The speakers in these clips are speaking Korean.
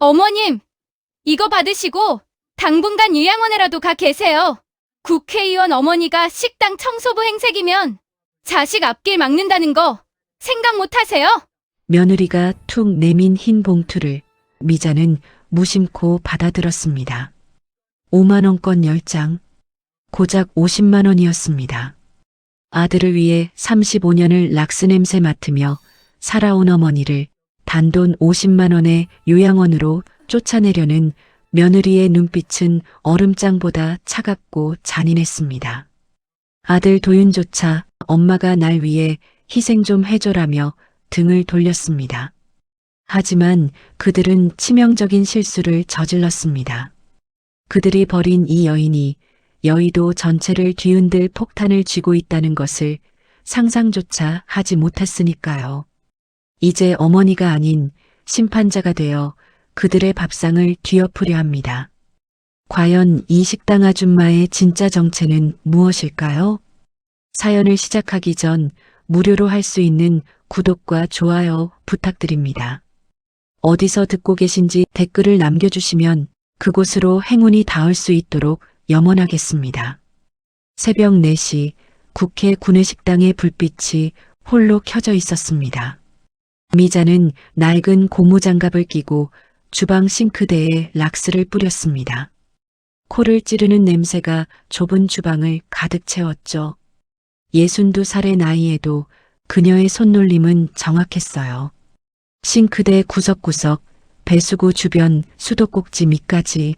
어머님, 이거 받으시고 당분간 요양원에라도 가 계세요. 국회의원 어머니가 식당 청소부 행색이면 자식 앞길 막는다는 거 생각 못 하세요? 며느리가 툭 내민 흰 봉투를 미자는 무심코 받아들었습니다. 5만 원권 10장, 고작 50만 원이었습니다. 아들을 위해 35년을 락스 냄새 맡으며 살아온 어머니를 단돈 50만 원의 요양원으로 쫓아내려는 며느리의 눈빛은 얼음장보다 차갑고 잔인했습니다. 아들 도윤조차 엄마가 날 위해 희생 좀 해줘라며 등을 돌렸습니다. 하지만 그들은 치명적인 실수를 저질렀습니다. 그들이 벌인 이 여인이 여의도 전체를 뒤흔들 폭탄을 쥐고 있다는 것을 상상조차 하지 못했으니까요. 이제 어머니가 아닌 심판자가 되어 그들의 밥상을 뒤엎으려 합니다. 과연 이 식당 아줌마의 진짜 정체는 무엇일까요? 사연을 시작하기 전 무료로 할 수 있는 구독과 좋아요 부탁드립니다. 어디서 듣고 계신지 댓글을 남겨주시면 그곳으로 행운이 닿을 수 있도록 염원하겠습니다. 새벽 4시 국회 구내식당의 불빛이 홀로 켜져 있었습니다. 미자는 낡은 고무장갑을 끼고 주방 싱크대에 락스를 뿌렸습니다. 코를 찌르는 냄새가 좁은 주방을 가득 채웠죠. 62살의 나이에도 그녀의 손놀림은 정확했어요. 싱크대 구석구석, 배수구 주변 수도꼭지 밑까지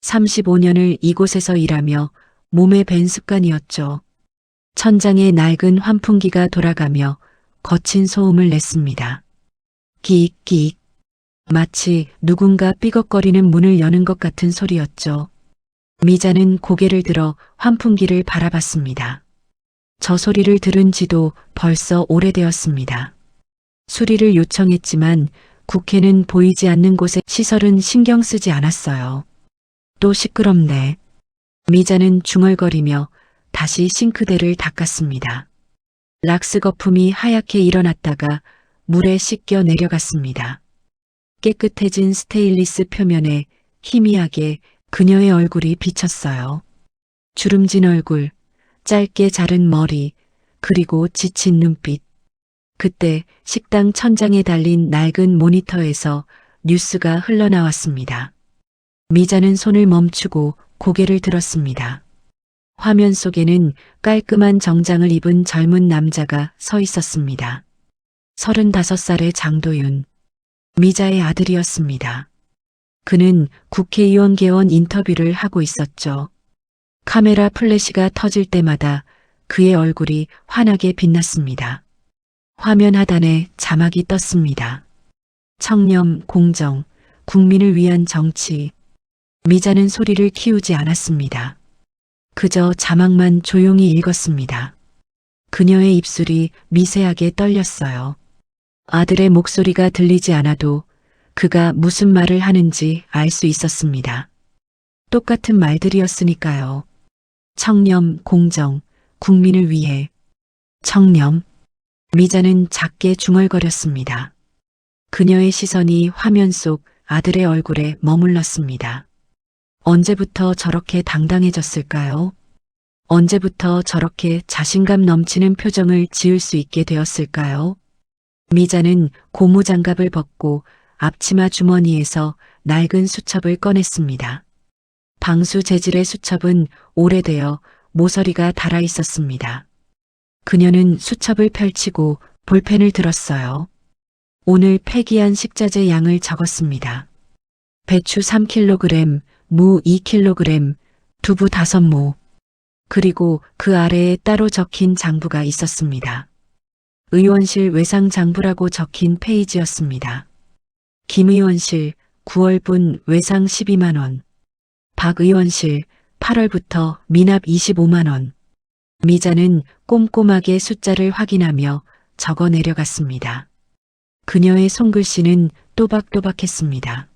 35년을 이곳에서 일하며 몸에 밴 습관이었죠. 천장에 낡은 환풍기가 돌아가며 거친 소음을 냈습니다. 끼익끼익. 마치 누군가 삐걱거리는 문을 여는 것 같은 소리였죠. 미자는 고개를 들어 환풍기를 바라봤습니다. 저 소리를 들은 지도 벌써 오래되었습니다. 수리를 요청했지만 국회는 보이지 않는 곳에 시설은 신경 쓰지 않았어요. 또 시끄럽네. 미자는 중얼거리며 다시 싱크대를 닦았습니다. 락스 거품이 하얗게 일어났다가 물에 씻겨 내려갔습니다. 깨끗해진 스테인리스 표면에 희미하게 그녀의 얼굴이 비쳤어요. 주름진 얼굴, 짧게 자른 머리, 그리고 지친 눈빛. 그때 식당 천장에 달린 낡은 모니터에서 뉴스가 흘러나왔습니다. 미자는 손을 멈추고 고개를 들었습니다. 화면 속에는 깔끔한 정장을 입은 젊은 남자가 서 있었습니다. 35살의 장도윤, 미자의 아들이었습니다. 그는 국회의원 개원 인터뷰를 하고 있었죠. 카메라 플래시가 터질 때마다 그의 얼굴이 환하게 빛났습니다. 화면 하단에 자막이 떴습니다. 청렴, 공정, 국민을 위한 정치. 미자는 소리를 키우지 않았습니다. 그저 자막만 조용히 읽었습니다. 그녀의 입술이 미세하게 떨렸어요. 아들의 목소리가 들리지 않아도 그가 무슨 말을 하는지 알 수 있었습니다. 똑같은 말들이었으니까요. 청렴, 공정, 국민을 위해. 청렴. 미자는 작게 중얼거렸습니다. 그녀의 시선이 화면 속 아들의 얼굴에 머물렀습니다. 언제부터 저렇게 당당해졌을까요? 언제부터 저렇게 자신감 넘치는 표정을 지을 수 있게 되었을까요? 미자는 고무장갑을 벗고 앞치마 주머니에서 낡은 수첩을 꺼냈습니다. 방수 재질의 수첩은 오래되어 모서리가 닳아 있었습니다. 그녀는 수첩을 펼치고 볼펜을 들었어요. 오늘 폐기한 식자재 양을 적었습니다. 배추 3kg, 무 2kg, 두부 5모. 그리고 그 아래에 따로 적힌 장부가 있었습니다. 의원실 외상장부라고 적힌 페이지였습니다. 김 의원실 9월분 외상 12만 원. 박 의원실 8월부터 미납 25만 원. 미자는 꼼꼼하게 숫자를 확인하며 적어 내려갔습니다. 그녀의 손글씨는 또박또박했습니다.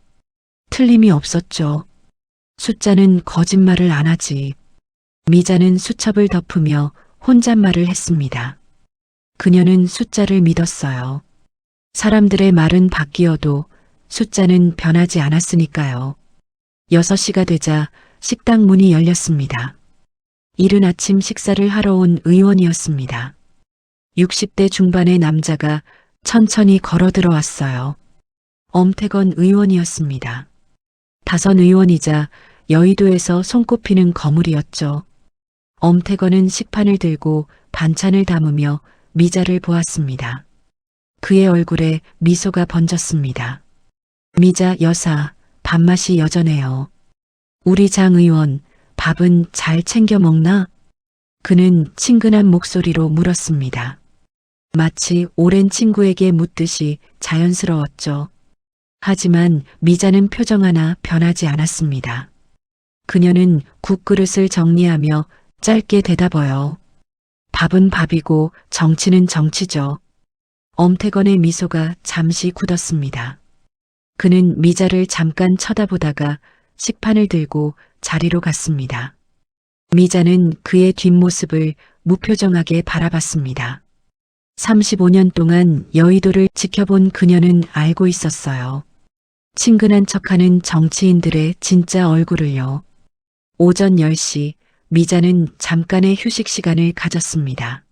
틀림이 없었죠. 숫자는 거짓말을 안 하지. 미자는 수첩을 덮으며 혼잣말을 했습니다. 그녀는 숫자를 믿었어요. 사람들의 말은 바뀌어도 숫자는 변하지 않았으니까요. 6시가 되자 식당 문이 열렸습니다. 이른 아침 식사를 하러 온 의원이었습니다. 60대 중반의 남자가 천천히 걸어 들어왔어요. 엄태건 의원이었습니다. 다선 의원이자 여의도에서 손꼽히는 거물이었죠. 엄태건은 식판을 들고 반찬을 담으며 미자를 보았습니다. 그의 얼굴에 미소가 번졌습니다. 미자 여사, 밥맛이 여전해요. 우리 장 의원, 밥은 잘 챙겨 먹나? 그는 친근한 목소리로 물었습니다. 마치 오랜 친구에게 묻듯이 자연스러웠죠. 하지만 미자는 표정 하나 변하지 않았습니다. 그녀는 국그릇을 정리하며 짧게 대답해요. 밥은 밥이고 정치는 정치죠. 엄태건의 미소가 잠시 굳었습니다. 그는 미자를 잠깐 쳐다보다가 식판을 들고 자리로 갔습니다. 미자는 그의 뒷모습을 무표정하게 바라봤습니다. 35년 동안 여의도를 지켜본 그녀는 알고 있었어요. 친근한 척하는 정치인들의 진짜 얼굴을요. 오전 10시 미자는 잠깐의 휴식 시간을 가졌습니다.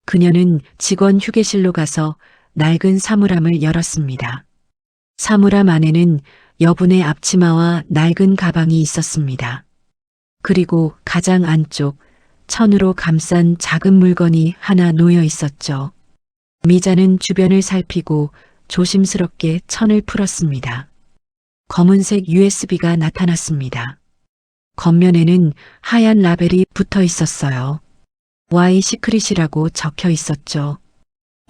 그녀는 직원 휴게실로 가서 낡은 사물함을 열었습니다. 사물함 안에는 여분의 앞치마와 낡은 가방이 있었습니다. 그리고 가장 안쪽 천으로 감싼 작은 물건이 하나 놓여 있었죠. 미자는 주변을 살피고 조심스럽게 천을 풀었습니다. 검은색 USB가 나타났습니다. 겉면에는 하얀 라벨이 붙어 있었어요. Y 시크릿이라고 적혀 있었죠.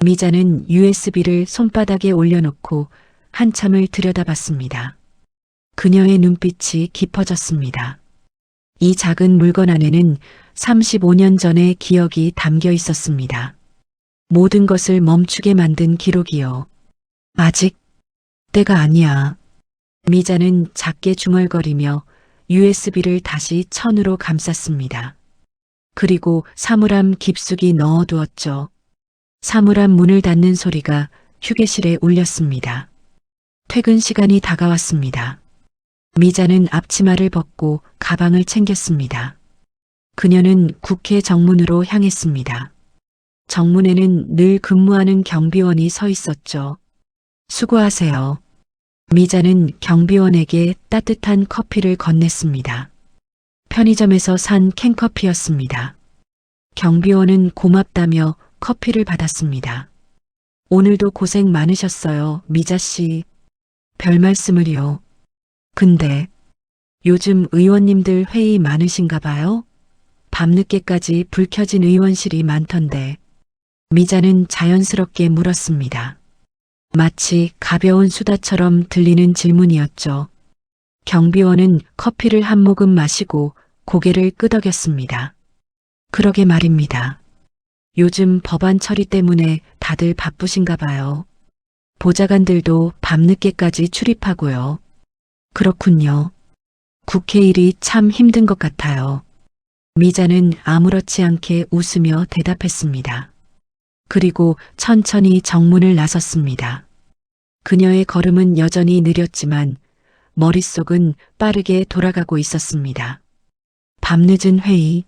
미자는 USB를 손바닥에 올려놓고 한참을 들여다봤습니다. 그녀의 눈빛이 깊어졌습니다. 이 작은 물건 안에는 35년 전의 기억이 담겨 있었습니다. 모든 것을 멈추게 만든 기록이요. 아직 때가 아니야. 미자는 작게 중얼거리며 USB를 다시 천으로 감쌌습니다. 그리고 사물함 깊숙이 넣어두었죠. 사물함 문을 닫는 소리가 휴게실에 울렸습니다. 퇴근 시간이 다가왔습니다. 미자는 앞치마를 벗고 가방을 챙겼습니다. 그녀는 국회 정문으로 향했습니다. 정문에는 늘 근무하는 경비원이 서 있었죠. 수고하세요. 미자는 경비원에게 따뜻한 커피를 건넸습니다. 편의점에서 산 캔커피였습니다. 경비원은 고맙다며 커피를 받았습니다. 오늘도 고생 많으셨어요, 미자 씨. 별 말씀을요. 근데 요즘 의원님들 회의 많으신가 봐요? 밤늦게까지 불 켜진 의원실이 많던데. 미자는 자연스럽게 물었습니다. 마치 가벼운 수다처럼 들리는 질문이었죠. 경비원은 커피를 한 모금 마시고 고개를 끄덕였습니다. 그러게 말입니다. 요즘 법안 처리 때문에 다들 바쁘신가 봐요. 보좌관들도 밤늦게까지 출입하고요. 그렇군요. 국회 일이 참 힘든 것 같아요. 미자는 아무렇지 않게 웃으며 대답했습니다. 그리고 천천히 정문을 나섰습니다. 그녀의 걸음은 여전히 느렸지만 머릿속은 빠르게 돌아가고 있었습니다. 밤늦은 회의,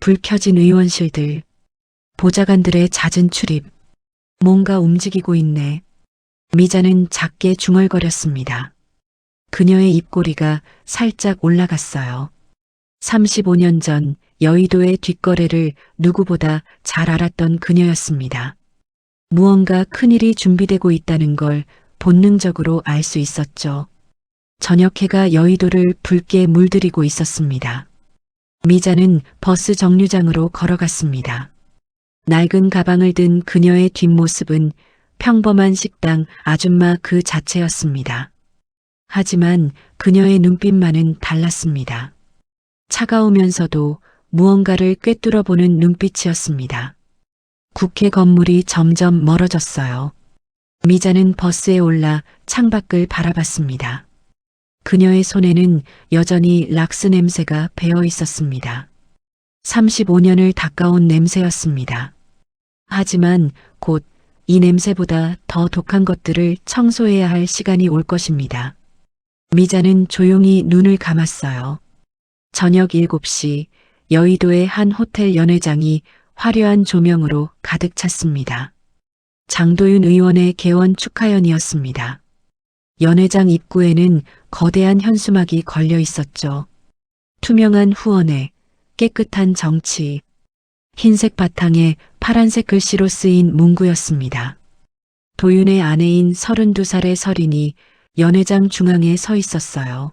불 켜진 의원실들, 보좌관들의 잦은 출입, 뭔가 움직이고 있네. 미자는 작게 중얼거렸습니다. 그녀의 입꼬리가 살짝 올라갔어요. 35년 전 여의도의 뒷거래를 누구보다 잘 알았던 그녀였습니다. 무언가 큰일이 준비되고 있다는 걸 본능적으로 알 수 있었죠. 저녁 해가 여의도를 붉게 물들이고 있었습니다. 미자는 버스 정류장으로 걸어갔습니다. 낡은 가방을 든 그녀의 뒷모습은 평범한 식당 아줌마 그 자체였습니다. 하지만 그녀의 눈빛만은 달랐습니다. 차가우면서도 무언가를 꿰뚫어 보는 눈빛이었습니다. 국회 건물이 점점 멀어졌어요. 미자는 버스에 올라 창밖을 바라봤습니다. 그녀의 손에는 여전히 락스 냄새가 배어 있었습니다. 35년을 닦아온 냄새였습니다. 하지만 곧 이 냄새보다 더 독한 것들을 청소해야 할 시간이 올 것입니다. 미자는 조용히 눈을 감았어요. 저녁 7시 여의도의 한 호텔 연회장이 화려한 조명으로 가득 찼습니다. 장도윤 의원의 개원 축하연이었습니다. 연회장 입구에는 거대한 현수막이 걸려 있었죠. 투명한 후원회, 깨끗한 정치, 흰색 바탕에 파란색 글씨로 쓰인 문구였습니다. 도윤의 아내인 32살의 설인이 연회장 중앙에 서 있었어요.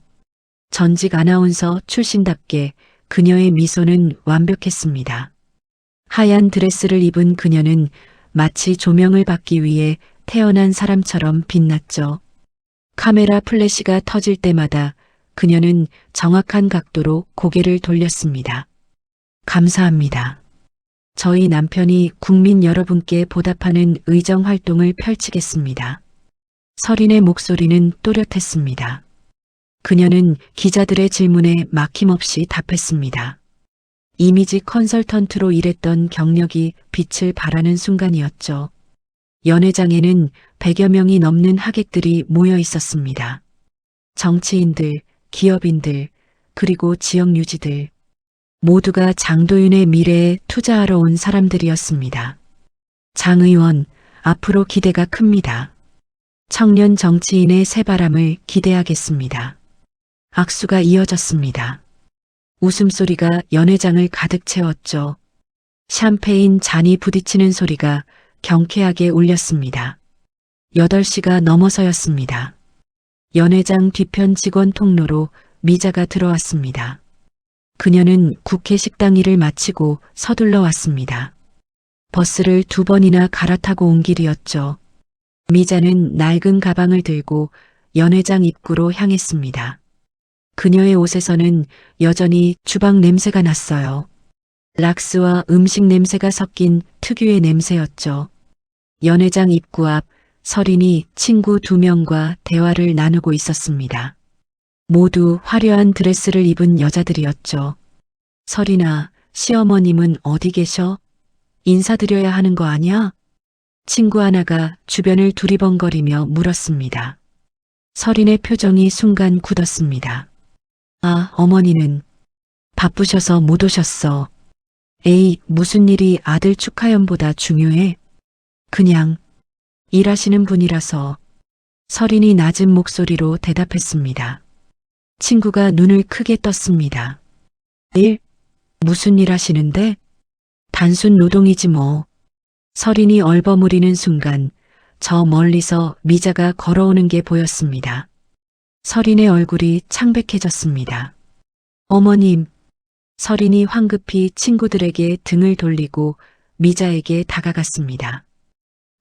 전직 아나운서 출신답게 그녀의 미소는 완벽했습니다. 하얀 드레스를 입은 그녀는 마치 조명을 받기 위해 태어난 사람처럼 빛났죠. 카메라 플래시가 터질 때마다 그녀는 정확한 각도로 고개를 돌렸습니다. 감사합니다. 저희 남편이 국민 여러분께 보답하는 의정 활동을 펼치겠습니다. 설인의 목소리는 또렷했습니다. 그녀는 기자들의 질문에 막힘없이 답했습니다. 이미지 컨설턴트로 일했던 경력이 빛을 발하는 순간이었죠. 연회장에는 100여 명이 넘는 하객들이 모여 있었습니다. 정치인들, 기업인들, 그리고 지역 유지들, 모두가 장도윤의 미래에 투자하러 온 사람들이었습니다. 장 의원, 앞으로 기대가 큽니다. 청년 정치인의 새바람을 기대하겠습니다. 악수가 이어졌습니다. 웃음소리가 연회장을 가득 채웠죠. 샴페인 잔이 부딪히는 소리가 경쾌하게 울렸습니다. 8시가 넘어서였습니다. 연회장 뒤편 직원 통로로 미자가 들어왔습니다. 그녀는 국회 식당 일을 마치고 서둘러 왔습니다. 버스를 2번이나 갈아타고 온 길이었죠. 미자는 낡은 가방을 들고 연회장 입구로 향했습니다. 그녀의 옷에서는 여전히 주방 냄새가 났어요. 락스와 음식 냄새가 섞인 특유의 냄새였죠. 연회장 입구 앞 설인이 친구 2명과 대화를 나누고 있었습니다. 모두 화려한 드레스를 입은 여자들이었죠. 설인아, 시어머님은 어디 계셔? 인사드려야 하는 거 아니야? 친구 하나가 주변을 두리번거리며 물었습니다. 설인의 표정이 순간 굳었습니다. 아, 어머니는 바쁘셔서 못 오셨어. 에이, 무슨 일이 아들 축하연보다 중요해? 그냥 일하시는 분이라서. 설인이 낮은 목소리로 대답했습니다. 친구가 눈을 크게 떴습니다. 일? 무슨 일 하시는데? 단순 노동이지 뭐. 설인이 얼버무리는 순간 저 멀리서 미자가 걸어오는 게 보였습니다. 설인의 얼굴이 창백해졌습니다. 어머님. 설인이 황급히 친구들에게 등을 돌리고 미자에게 다가갔습니다.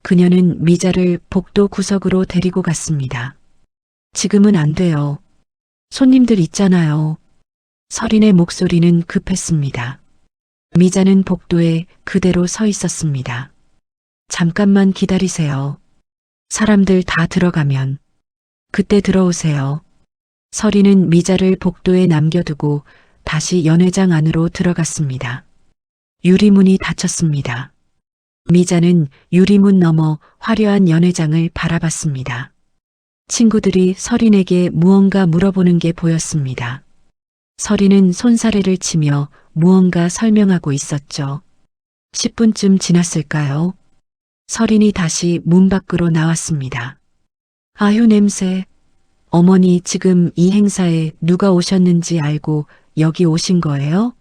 그녀는 미자를 복도 구석으로 데리고 갔습니다. 지금은 안 돼요. 손님들 있잖아요. 설인의 목소리는 급했습니다. 미자는 복도에 그대로 서 있었습니다. 잠깐만 기다리세요. 사람들 다 들어가면 그때 들어오세요. 설인은 미자를 복도에 남겨두고 다시 연회장 안으로 들어갔습니다. 유리문이 닫혔습니다. 미자는 유리문 너머 화려한 연회장을 바라봤습니다. 친구들이 설인에게 무언가 물어보는 게 보였습니다. 설인은 손사래를 치며 무언가 설명하고 있었죠. 10분쯤 지났을까요? 설인이 다시 문 밖으로 나왔습니다. 아휴 냄새. 어머니 지금 이 행사에 누가 오셨는지 알고 여기 오신 거예요?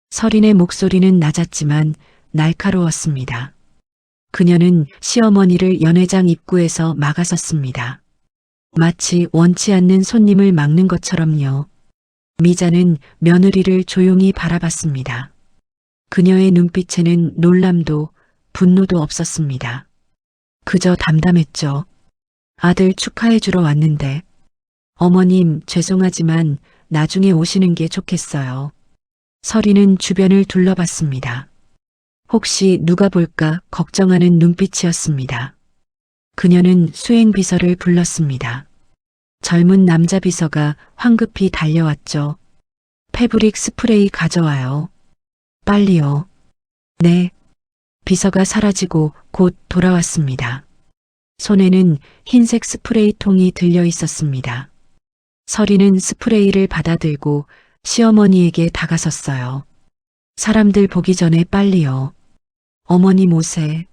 설인의 목소리는 낮았지만 날카로웠습니다. 그녀는 시어머니를 연회장 입구에서 막아섰습니다. 마치 원치 않는 손님을 막는 것처럼요. 미자는 며느리를 조용히 바라봤습니다. 그녀의 눈빛에는 놀람도 분노도 없었습니다. 그저 담담했죠. 아들 축하해 주러 왔는데. 어머님 죄송하지만 나중에 오시는 게 좋겠어요. 설인은 주변을 둘러봤습니다. 혹시 누가 볼까 걱정하는 눈빛이었습니다. 그녀는 수행비서를 불렀습니다. 젊은 남자 비서가 황급히 달려왔죠. 패브릭 스프레이 가져와요. 빨리요. 네. 비서가 사라지고 곧 돌아왔습니다. 손에는 흰색 스프레이 통이 들려 있었습니다. 서리는 스프레이를 받아들고 시어머니에게 다가섰어요. 사람들 보기 전에 빨리요. 어머니 모세.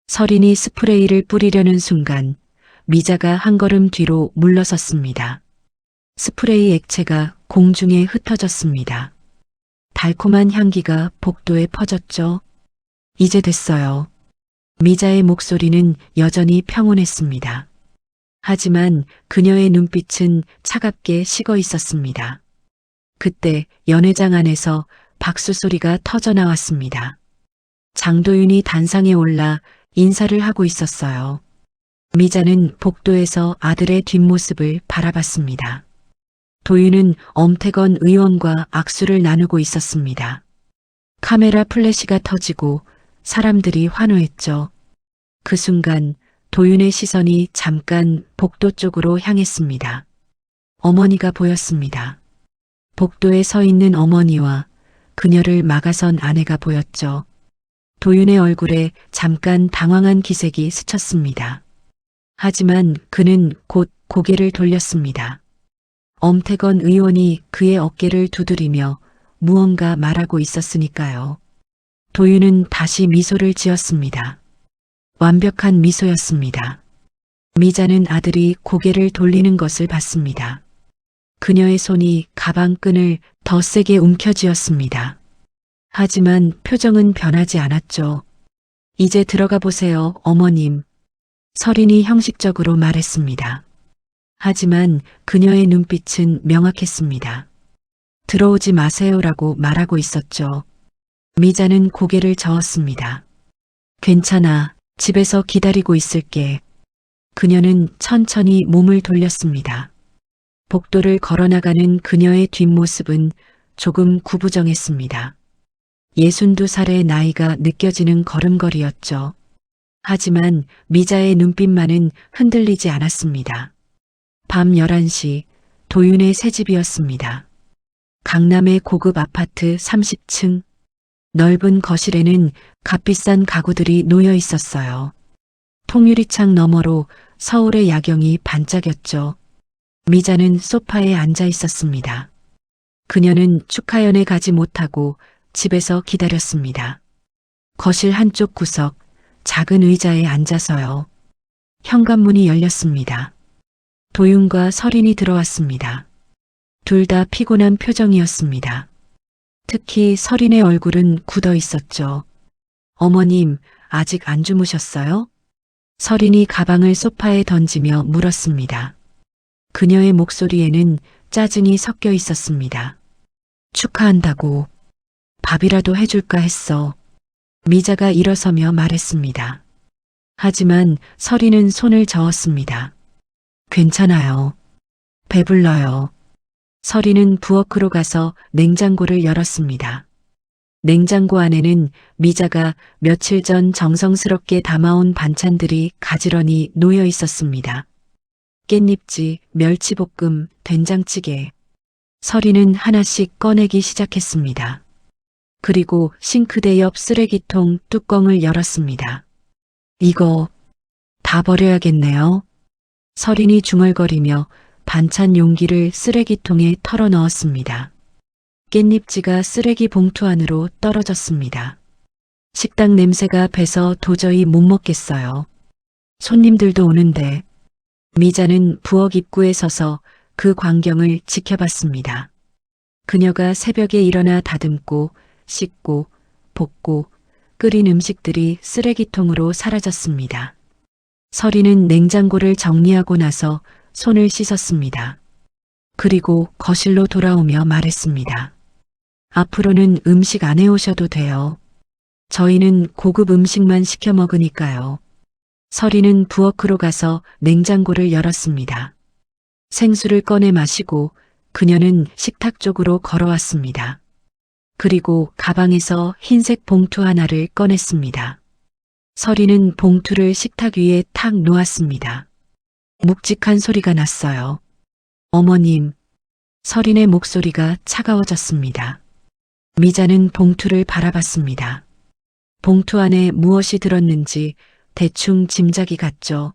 서린이 스프레이를 뿌리려는 순간 미자가 한 걸음 뒤로 물러섰습니다. 스프레이 액체가 공중에 흩어졌습니다. 달콤한 향기가 복도에 퍼졌죠. 이제 됐어요. 미자의 목소리는 여전히 평온했습니다. 하지만 그녀의 눈빛은 차갑게 식어 있었습니다. 그때 연회장 안에서 박수 소리가 터져 나왔습니다. 장도윤이 단상에 올라 인사를 하고 있었어요. 미자는 복도에서 아들의 뒷모습을 바라봤습니다. 도윤은 엄태건 의원과 악수를 나누고 있었습니다. 카메라 플래시가 터지고 사람들이 환호했죠. 그 순간 도윤의 시선이 잠깐 복도 쪽으로 향했습니다. 어머니가 보였습니다. 복도에 서 있는 어머니와 그녀를 막아선 아내가 보였죠. 도윤의 얼굴에 잠깐 당황한 기색이 스쳤습니다. 하지만 그는 곧 고개를 돌렸습니다. 엄태건 의원이 그의 어깨를 두드리며 무언가 말하고 있었으니까요. 도윤은 다시 미소를 지었습니다. 완벽한 미소였습니다. 미자는 아들이 고개를 돌리는 것을 봤습니다. 그녀의 손이 가방 끈을 더 세게 움켜쥐었습니다. 하지만 표정은 변하지 않았죠. 이제 들어가 보세요, 어머님. 서린이 형식적으로 말했습니다. 하지만 그녀의 눈빛은 명확했습니다. 들어오지 마세요라고 말하고 있었죠. 미자는 고개를 저었습니다. 괜찮아, 집에서 기다리고 있을게. 그녀는 천천히 몸을 돌렸습니다. 복도를 걸어나가는 그녀의 뒷모습은 조금 구부정했습니다. 62살의 나이가 느껴지는 걸음걸이였죠. 하지만 미자의 눈빛만은 흔들리지 않았습니다. 밤 11시 도윤의 새집이었습니다. 강남의 고급 아파트 30층. 넓은 거실에는 값비싼 가구들이 놓여 있었어요. 통유리창 너머로 서울의 야경이 반짝였죠. 미자는 소파에 앉아 있었습니다. 그녀는 축하연에 가지 못하고 집에서 기다렸습니다. 거실 한쪽 구석, 작은 의자에 앉아서요. 현관문이 열렸습니다. 도윤과 서린이 들어왔습니다. 둘 다 피곤한 표정이었습니다. 특히 서린의 얼굴은 굳어 있었죠. 어머님, 아직 안 주무셨어요? 서린이 가방을 소파에 던지며 물었습니다. 그녀의 목소리에는 짜증이 섞여 있었습니다. 축하한다고. 밥이라도 해줄까 했어. 미자가 일어서며 말했습니다. 하지만 서린은 손을 저었습니다. 괜찮아요. 배불러요. 서린은 부엌으로 가서 냉장고를 열었습니다. 냉장고 안에는 미자가 며칠 전 정성스럽게 담아온 반찬들이 가지런히 놓여 있었습니다. 깻잎지, 멸치볶음, 된장찌개. 서린은 하나씩 꺼내기 시작했습니다. 그리고 싱크대 옆 쓰레기통 뚜껑을 열었습니다. 이거 다 버려야겠네요. 서린이 중얼거리며 반찬 용기를 쓰레기통에 털어 넣었습니다. 깻잎지가 쓰레기 봉투 안으로 떨어졌습니다. 식당 냄새가 배서 도저히 못 먹겠어요. 손님들도 오는데. 미자는 부엌 입구에 서서 그 광경을 지켜봤습니다. 그녀가 새벽에 일어나 다듬고 씻고 볶고 끓인 음식들이 쓰레기통으로 사라졌습니다. 서린은 냉장고를 정리하고 나서 손을 씻었습니다. 그리고 거실로 돌아오며 말했습니다. 앞으로는 음식 안 해오셔도 돼요. 저희는 고급 음식만 시켜 먹으니까요. 서린은 부엌으로 가서 냉장고를 열었습니다. 생수를 꺼내 마시고 그녀는 식탁 쪽으로 걸어왔습니다. 그리고 가방에서 흰색 봉투 하나를 꺼냈습니다. 서린은 봉투를 식탁 위에 탁 놓았습니다. 묵직한 소리가 났어요. 어머님. 서린의 목소리가 차가워졌습니다. 미자는 봉투를 바라봤습니다. 봉투 안에 무엇이 들었는지 대충 짐작이 갔죠.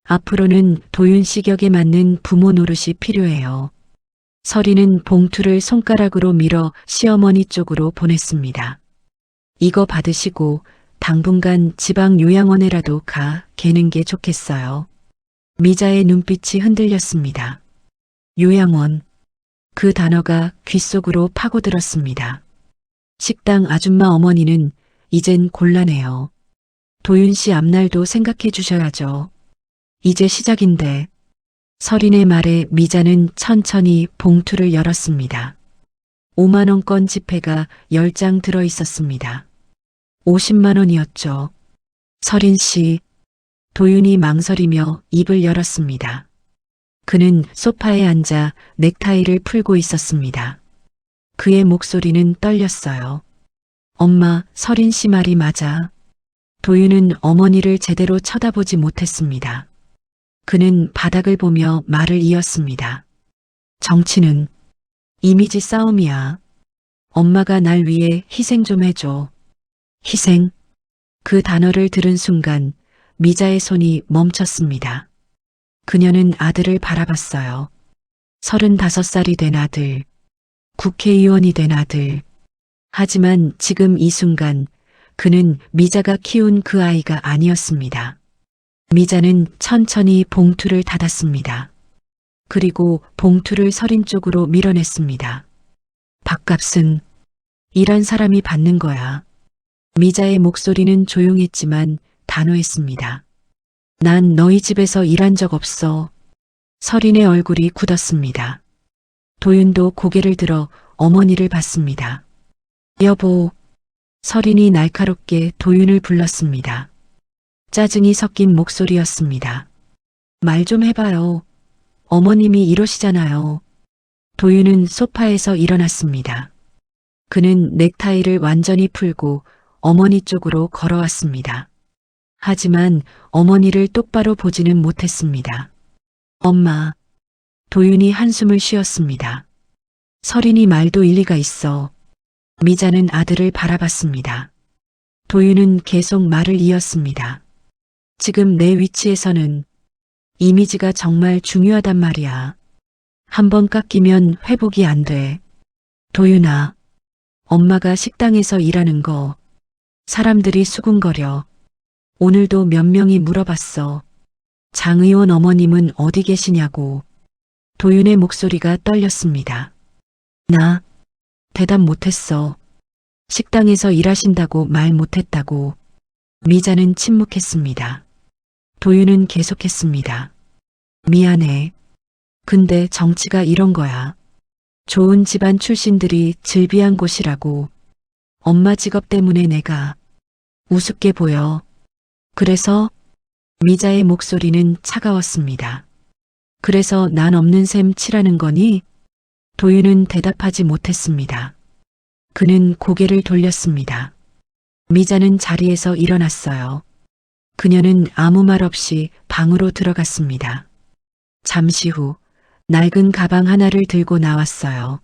앞으로는 도윤 씨 격에 맞는 부모 노릇이 필요해요. 서리는 봉투를 손가락으로 밀어 시어머니 쪽으로 보냈습니다. 이거 받으시고 당분간 지방 요양원에라도 가 계는 게 좋겠어요. 미자의 눈빛이 흔들렸습니다. 요양원. 그 단어가 귓속으로 파고들었습니다. 식당 아줌마 어머니는 이젠 곤란해요. 도윤 씨 앞날도 생각해 주셔야죠. 이제 시작인데. 서린의 말에 미자는 천천히 봉투를 열었습니다. 5만 원권 지폐가 10장 들어 있었습니다. 50만 원이었죠. 서린 씨, 도윤이 망설이며 입을 열었습니다. 그는 소파에 앉아 넥타이를 풀고 있었습니다. 그의 목소리는 떨렸어요. 엄마, 서린 씨 말이 맞아. 도윤은 어머니를 제대로 쳐다보지 못했습니다. 그는 바닥을 보며 말을 이었습니다. 정치는 이미지 싸움이야. 엄마가 날 위해 희생 좀 해줘. 희생. 그 단어를 들은 순간 미자의 손이 멈췄습니다. 그녀는 아들을 바라봤어요. 35살이 된 아들. 국회의원이 된 아들. 하지만 지금 이 순간 그는 미자가 키운 그 아이가 아니었습니다. 미자는 천천히 봉투를 닫았습니다. 그리고 봉투를 서린 쪽으로 밀어냈습니다. 밥값은 일한 사람이 받는 거야. 미자의 목소리는 조용했지만 단호했습니다. 난 너희 집에서 일한 적 없어. 서린의 얼굴이 굳었습니다. 도윤도 고개를 들어 어머니를 봤습니다. 여보. 서린이 날카롭게 도윤을 불렀습니다. 짜증이 섞인 목소리였습니다. 말 좀 해봐요. 어머님이 이러시잖아요. 도윤은 소파에서 일어났습니다. 그는 넥타이를 완전히 풀고 어머니 쪽으로 걸어왔습니다. 하지만 어머니를 똑바로 보지는 못했습니다. 엄마. 도윤이 한숨을 쉬었습니다. 서린이 말도 일리가 있어. 미자는 아들을 바라봤습니다. 도윤은 계속 말을 이었습니다. 지금 내 위치에서는 이미지가 정말 중요하단 말이야. 한번 깎이면 회복이 안 돼. 도윤아, 엄마가 식당에서 일하는 거 사람들이 수군거려. 오늘도 몇 명이 물어봤어. 장 의원 어머님은 어디 계시냐고. 도윤의 목소리가 떨렸습니다. 나 대답 못했어. 식당에서 일하신다고 말 못했다고. 미자는 침묵했습니다. 도윤은 계속했습니다. 미안해. 근데 정치가 이런 거야. 좋은 집안 출신들이 즐비한 곳이라고. 엄마 직업 때문에 내가 우습게 보여. 그래서 미자의 목소리는 차가웠습니다. 그래서 난 없는 셈 치라는 거니? 도윤은 대답하지 못했습니다. 그는 고개를 돌렸습니다. 미자는 자리에서 일어났어요. 그녀는 아무 말 없이 방으로 들어갔습니다. 잠시 후 낡은 가방 하나를 들고 나왔어요.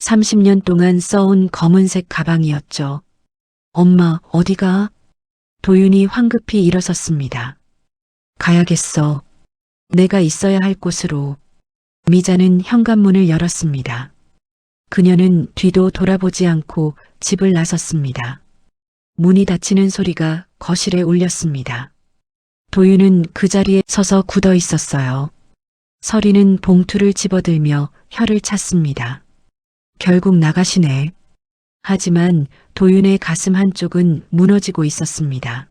30년 동안 써온 검은색 가방이었죠. 엄마, 어디가? 도윤이 황급히 일어섰습니다. 가야겠어. 내가 있어야 할 곳으로. 미자는 현관문을 열었습니다. 그녀는 뒤도 돌아보지 않고 집을 나섰습니다. 문이 닫히는 소리가 거실에 울렸습니다. 도윤은 그 자리에 서서 굳어 있었어요. 서리는 봉투를 집어들며 혀를 찼습니다. 결국 나가시네. 하지만 도윤의 가슴 한쪽은 무너지고 있었습니다.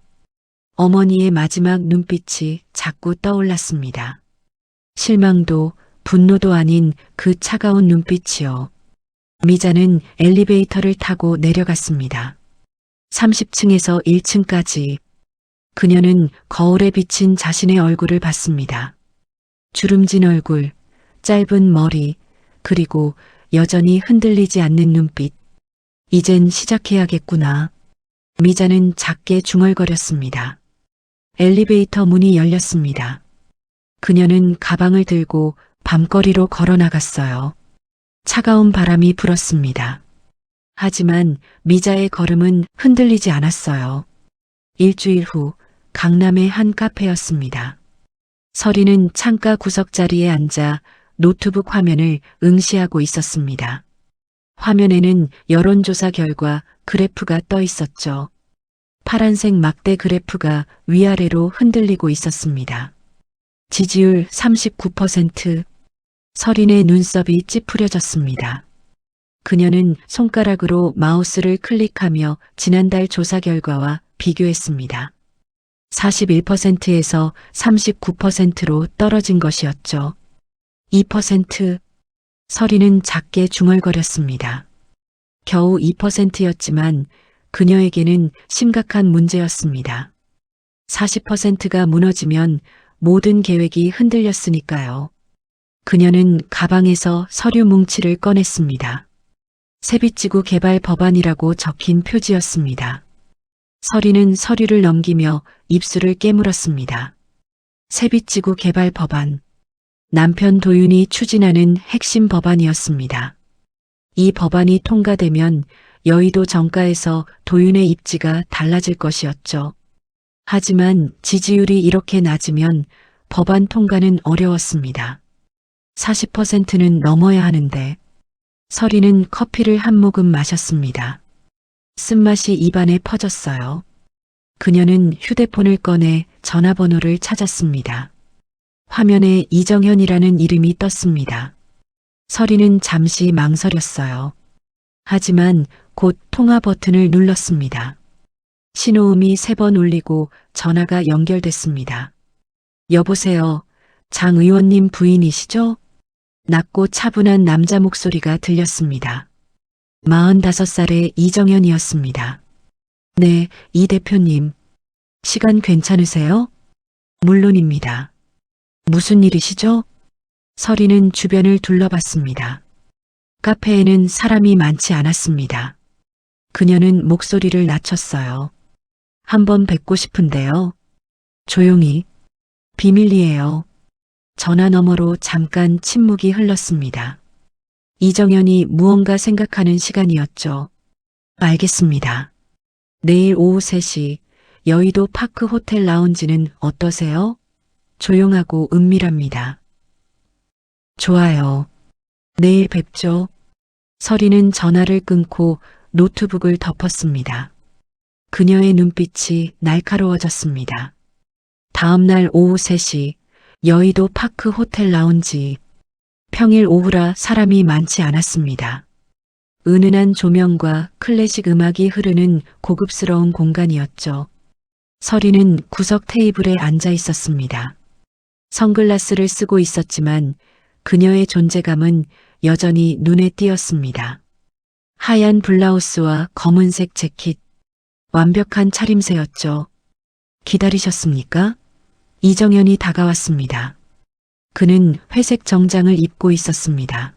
어머니의 마지막 눈빛이 자꾸 떠올랐습니다. 실망도 분노도 아닌 그 차가운 눈빛이요. 미자는 엘리베이터를 타고 내려갔습니다. 30층에서 1층까지. 그녀는 거울에 비친 자신의 얼굴을 봤습니다. 주름진 얼굴, 짧은 머리, 그리고 여전히 흔들리지 않는 눈빛. 이젠 시작해야겠구나. 미자는 작게 중얼거렸습니다. 엘리베이터 문이 열렸습니다. 그녀는 가방을 들고 밤거리로 걸어 나갔어요. 차가운 바람이 불었습니다. 하지만 미자의 걸음은 흔들리지 않았어요. 일주일 후 강남의 한 카페였습니다. 서리는 창가 구석자리에 앉아 노트북 화면을 응시하고 있었습니다. 화면에는 여론조사 결과 그래프가 떠 있었죠. 파란색 막대 그래프가 위아래로 흔들리고 있었습니다. 지지율 39%. 서린의 눈썹이 찌푸려졌습니다. 그녀는 손가락으로 마우스를 클릭하며 지난달 조사 결과와 비교했습니다. 41%에서 39%로 떨어진 것이었죠. 2%. 서리는 작게 중얼거렸습니다. 겨우 2%였지만 그녀에게는 심각한 문제였습니다. 40%가 무너지면 모든 계획이 흔들렸으니까요. 그녀는 가방에서 서류 뭉치를 꺼냈습니다. 세빛지구 개발 법안이라고 적힌 표지였습니다. 서리는 서류를 넘기며 입술을 깨물었습니다. 세빛지구 개발 법안. 남편 도윤이 추진하는 핵심 법안이었습니다. 이 법안이 통과되면 여의도 정가에서 도윤의 입지가 달라질 것이었죠. 하지만 지지율이 이렇게 낮으면 법안 통과는 어려웠습니다. 40%는 넘어야 하는데. 서리는 커피를 한 모금 마셨습니다. 쓴맛이 입안에 퍼졌어요. 그녀는 휴대폰을 꺼내 전화번호를 찾았습니다. 화면에 이정현이라는 이름이 떴습니다. 서리는 잠시 망설였어요. 하지만 곧 통화 버튼을 눌렀습니다. 신호음이 3번 울리고 전화가 연결됐습니다. 여보세요. 장 의원님 부인이시죠? 낮고 차분한 남자 목소리가 들렸습니다. 45살의 이정현이었습니다. 네, 이 대표님. 시간 괜찮으세요? 물론입니다. 무슨 일이시죠? 서리는 주변을 둘러봤습니다. 카페에는 사람이 많지 않았습니다. 그녀는 목소리를 낮췄어요. 한번 뵙고 싶은데요. 조용히. 비밀이에요. 전화 너머로 잠깐 침묵이 흘렀습니다. 이정현이 무언가 생각하는 시간이었죠. 알겠습니다. 내일 오후 3시 여의도 파크 호텔 라운지는 어떠세요? 조용하고 은밀합니다. 좋아요. 내일 뵙죠. 서리는 전화를 끊고 노트북을 덮었습니다. 그녀의 눈빛이 날카로워졌습니다. 다음 날 오후 3시 여의도 파크 호텔 라운지. 평일 오후라 사람이 많지 않았습니다. 은은한 조명과 클래식 음악이 흐르는 고급스러운 공간이었죠. 서리는 구석 테이블에 앉아 있었습니다. 선글라스를 쓰고 있었지만 그녀의 존재감은 여전히 눈에 띄었습니다. 하얀 블라우스와 검은색 재킷. 완벽한 차림새였죠. 기다리셨습니까? 이정현이 다가왔습니다. 그는 회색 정장을 입고 있었습니다.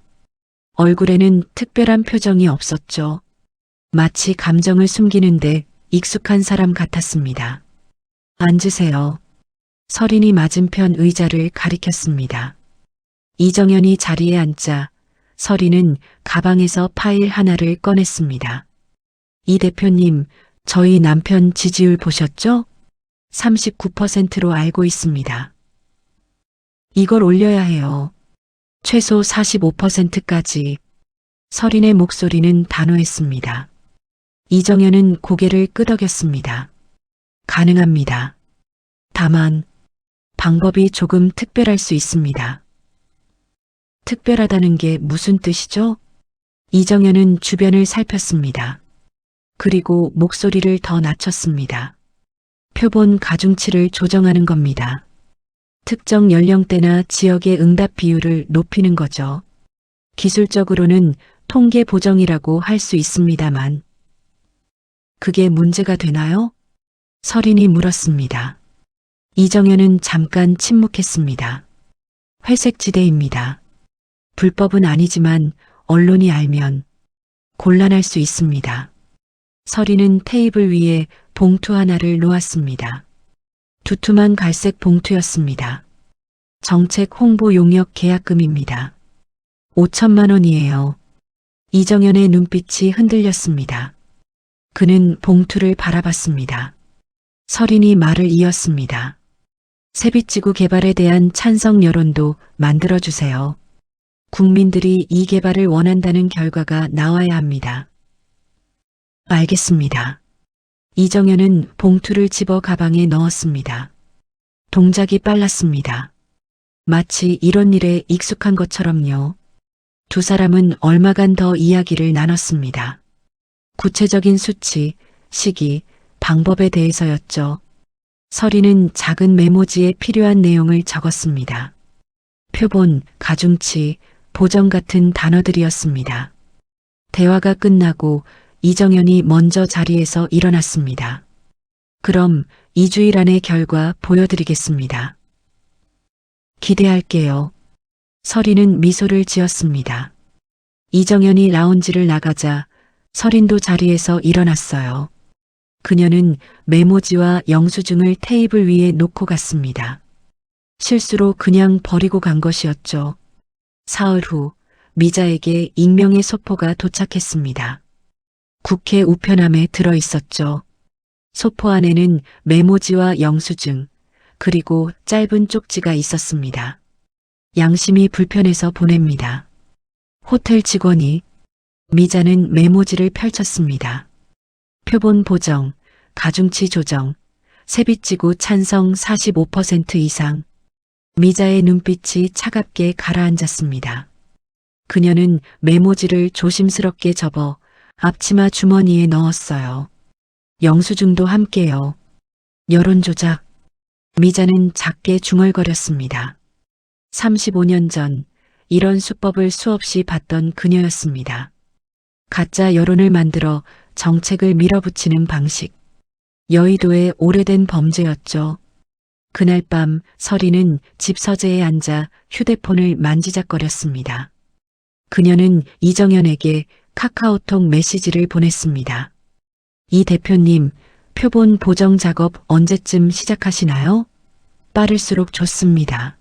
얼굴에는 특별한 표정이 없었죠. 마치 감정을 숨기는데 익숙한 사람 같았습니다. 앉으세요. 서린이 맞은편 의자를 가리켰습니다. 이정현이 자리에 앉자 서린은 가방에서 파일 하나를 꺼냈습니다. 이 대표님, 저희 남편 지지율 보셨죠? 39%로 알고 있습니다. 이걸 올려야 해요. 최소 45%까지. 서린의 목소리는 단호했습니다. 이정현은 고개를 끄덕였습니다. 가능합니다. 다만 방법이 조금 특별할 수 있습니다. 특별하다는 게 무슨 뜻이죠? 이정현은 주변을 살폈습니다. 그리고 목소리를 더 낮췄습니다. 표본 가중치를 조정하는 겁니다. 특정 연령대나 지역의 응답 비율을 높이는 거죠. 기술적으로는 통계 보정이라고 할 수 있습니다만. 그게 문제가 되나요? 서린이 물었습니다. 이정현은 잠깐 침묵했습니다. 회색 지대입니다. 불법은 아니지만 언론이 알면 곤란할 수 있습니다. 서린은 테이블 위에 봉투 하나를 놓았습니다. 두툼한 갈색 봉투였습니다. 정책 홍보 용역 계약금입니다. 5천만 원이에요. 이정현의 눈빛이 흔들렸습니다. 그는 봉투를 바라봤습니다. 서린이 말을 이었습니다. 세빛지구 개발에 대한 찬성 여론도 만들어주세요. 국민들이 이 개발을 원한다는 결과가 나와야 합니다. 알겠습니다. 이정현은 봉투를 집어 가방에 넣었습니다. 동작이 빨랐습니다. 마치 이런 일에 익숙한 것처럼요. 두 사람은 얼마간 더 이야기를 나눴습니다. 구체적인 수치, 시기, 방법에 대해서였죠. 서린은 작은 메모지에 필요한 내용을 적었습니다. 표본, 가중치, 보정 같은 단어들이었습니다. 대화가 끝나고 이정현이 먼저 자리에서 일어났습니다. 그럼 2주일 안의 결과 보여드리겠습니다. 기대할게요. 서린은 미소를 지었습니다. 이정현이 라운지를 나가자 서린도 자리에서 일어났어요. 그녀는 메모지와 영수증을 테이블 위에 놓고 갔습니다. 실수로 그냥 버리고 간 것이었죠. 사흘 후 미자에게 익명의 소포가 도착했습니다. 국회 우편함에 들어 있었죠. 소포 안에는 메모지와 영수증, 그리고 짧은 쪽지가 있었습니다. 양심이 불편해서 보냅니다. 호텔 직원이. 미자는 메모지를 펼쳤습니다. 표본 보정, 가중치 조정, 세빛지구 찬성 45% 이상. 미자의 눈빛이 차갑게 가라앉았습니다. 그녀는 메모지를 조심스럽게 접어 앞치마 주머니에 넣었어요. 영수증도 함께요. 여론조작. 미자는 작게 중얼거렸습니다. 35년 전 이런 수법을 수없이 봤던 그녀였습니다. 가짜 여론을 만들어 정책을 밀어붙이는 방식. 여의도의 오래된 범죄였죠. 그날 밤 서린은 집 서재에 앉아 휴대폰을 만지작거렸습니다. 그녀는 이정현에게 카카오톡 메시지를 보냈습니다. 이 대표님, 표본 보정 작업 언제쯤 시작하시나요? 빠를수록 좋습니다.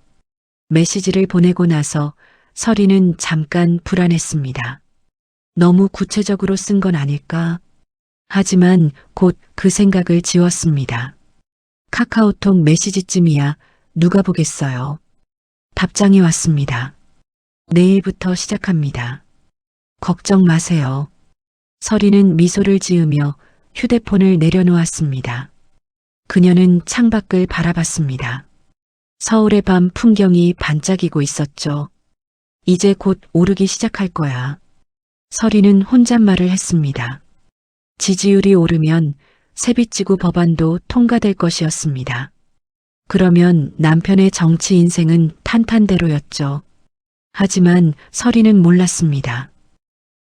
메시지를 보내고 나서 서린은 잠깐 불안했습니다. 너무 구체적으로 쓴 건 아닐까? 하지만 곧 그 생각을 지웠습니다. 카카오톡 메시지쯤이야 누가 보겠어요. 답장이 왔습니다. 내일부터 시작합니다. 걱정 마세요. 서린은 미소를 지으며 휴대폰을 내려놓았습니다. 그녀는 창밖을 바라봤습니다. 서울의 밤 풍경이 반짝이고 있었죠. 이제 곧 오르기 시작할 거야. 서린은 혼잣말을 했습니다. 지지율이 오르면 세빛지구 법안도 통과될 것이었습니다. 그러면 남편의 정치 인생은 탄탄대로였죠. 하지만 서린은 몰랐습니다.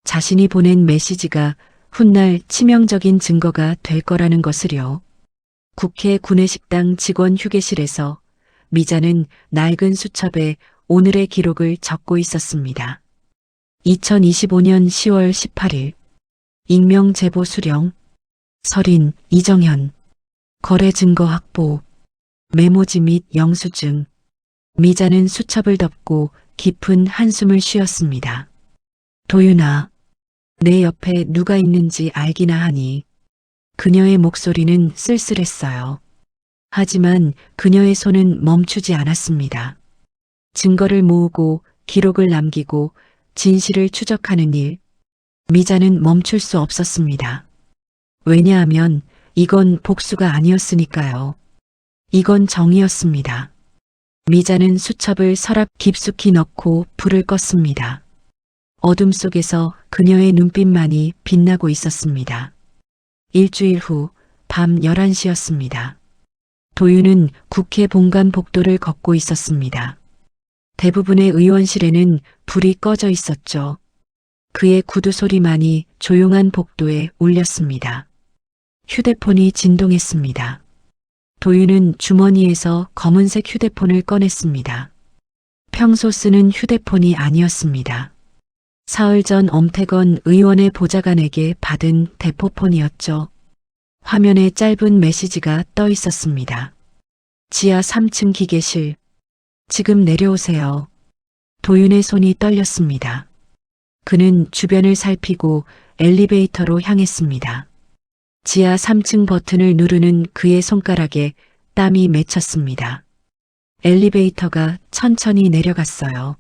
자신이 보낸 메시지가 훗날 치명적인 증거가 될 거라는 것을요. 국회 구내식당 직원 휴게실에서 미자는 낡은 수첩에 오늘의 기록을 적고 있었습니다. 2025년 10월 18일 익명 제보 수령, 서린, 이정현, 거래 증거 확보, 메모지 및 영수증. 미자는 수첩을 덮고 깊은 한숨을 쉬었습니다. 도윤아, 내 옆에 누가 있는지 알기나 하니. 그녀의 목소리는 쓸쓸했어요. 하지만 그녀의 손은 멈추지 않았습니다. 증거를 모으고 기록을 남기고 진실을 추적하는 일. 미자는 멈출 수 없었습니다. 왜냐하면 이건 복수가 아니었으니까요. 이건 정의였습니다. 미자는 수첩을 서랍 깊숙이 넣고 불을 껐습니다. 어둠 속에서 그녀의 눈빛만이 빛나고 있었습니다. 일주일 후 밤 11시였습니다. 도윤은 국회 본관 복도를 걷고 있었습니다. 대부분의 의원실에는 불이 꺼져 있었죠. 그의 구두 소리만이 조용한 복도에 울렸습니다. 휴대폰이 진동했습니다. 도윤은 주머니에서 검은색 휴대폰을 꺼냈습니다. 평소 쓰는 휴대폰이 아니었습니다. 사흘 전 엄태건 의원의 보좌관에게 받은 대포폰이었죠. 화면에 짧은 메시지가 떠 있었습니다. 지하 3층 기계실. 지금 내려오세요. 도윤의 손이 떨렸습니다. 그는 주변을 살피고 엘리베이터로 향했습니다. 지하 3층 버튼을 누르는 그의 손가락에 땀이 맺혔습니다. 엘리베이터가 천천히 내려갔어요.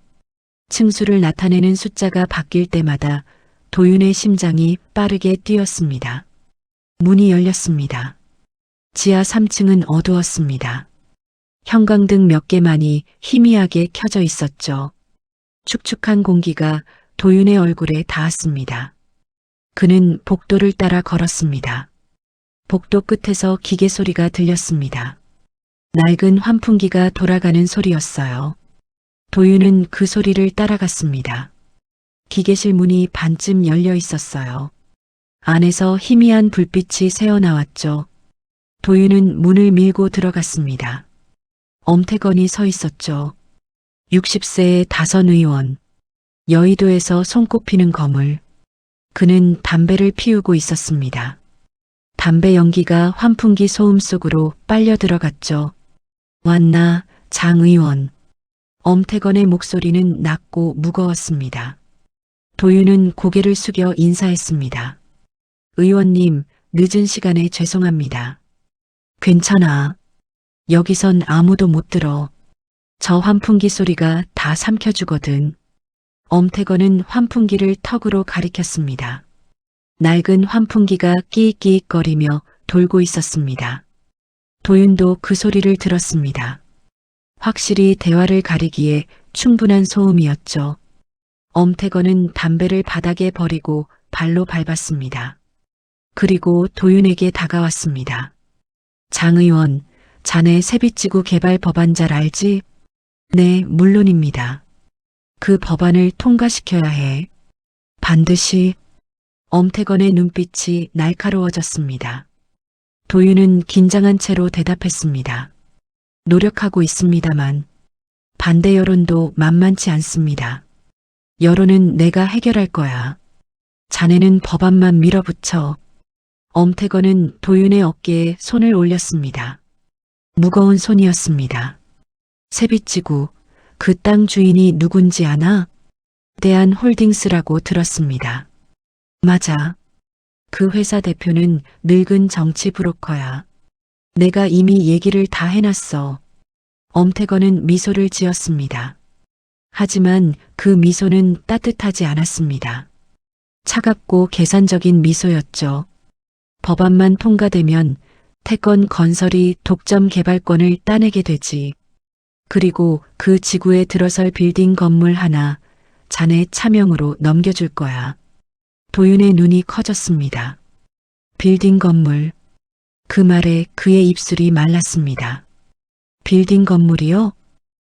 층수를 나타내는 숫자가 바뀔 때마다 도윤의 심장이 빠르게 뛰었습니다. 문이 열렸습니다. 지하 3층은 어두웠습니다. 형광등 몇 개만이 희미하게 켜져 있었죠. 축축한 공기가 도윤의 얼굴에 닿았습니다. 그는 복도를 따라 걸었습니다. 복도 끝에서 기계 소리가 들렸습니다. 낡은 환풍기가 돌아가는 소리였어요. 도윤은 그 소리를 따라갔습니다. 기계실 문이 반쯤 열려 있었어요. 안에서 희미한 불빛이 새어나왔죠. 도윤은 문을 밀고 들어갔습니다. 엄태건이 서 있었죠. 60세의 다선 의원. 여의도에서 손꼽히는 거물. 그는 담배를 피우고 있었습니다. 담배 연기가 환풍기 소음 속으로 빨려 들어갔죠. 왔나, 장 의원. 엄태건의 목소리는 낮고 무거웠습니다. 도윤은 고개를 숙여 인사했습니다. 의원님, 늦은 시간에 죄송합니다. 괜찮아. 여기선 아무도 못 들어. 저 환풍기 소리가 다 삼켜주거든. 엄태건은 환풍기를 턱으로 가리켰습니다. 낡은 환풍기가 끼익끼익거리며 돌고 있었습니다. 도윤도 그 소리를 들었습니다. 확실히 대화를 가리기에 충분한 소음이었죠. 엄태건은 담배를 바닥에 버리고 발로 밟았습니다. 그리고 도윤에게 다가왔습니다. 장 의원, 자네 세빛지구 개발 법안 잘 알지? 네, 물론입니다. 그 법안을 통과시켜야 해. 반드시. 엄태건의 눈빛이 날카로워졌습니다. 도윤은 긴장한 채로 대답했습니다. 노력하고 있습니다만 반대 여론도 만만치 않습니다. 여론은 내가 해결할 거야. 자네는 법안만 밀어붙여. 엄태건은 도윤의 어깨에 손을 올렸습니다. 무거운 손이었습니다. 세빛지구, 그 땅 주인이 누군지 아나? 대한홀딩스라고 들었습니다. 맞아. 그 회사 대표는 늙은 정치 브로커야. 내가 이미 얘기를 다 해놨어. 엄태건은 미소를 지었습니다. 하지만 그 미소는 따뜻하지 않았습니다. 차갑고 계산적인 미소였죠. 법안만 통과되면 태건 건설이 독점 개발권을 따내게 되지. 그리고 그 지구에 들어설 빌딩 건물 하나 자네 차명으로 넘겨줄 거야. 도윤의 눈이 커졌습니다. 빌딩 건물. 그 말에 그의 입술이 말랐습니다. 빌딩 건물이요?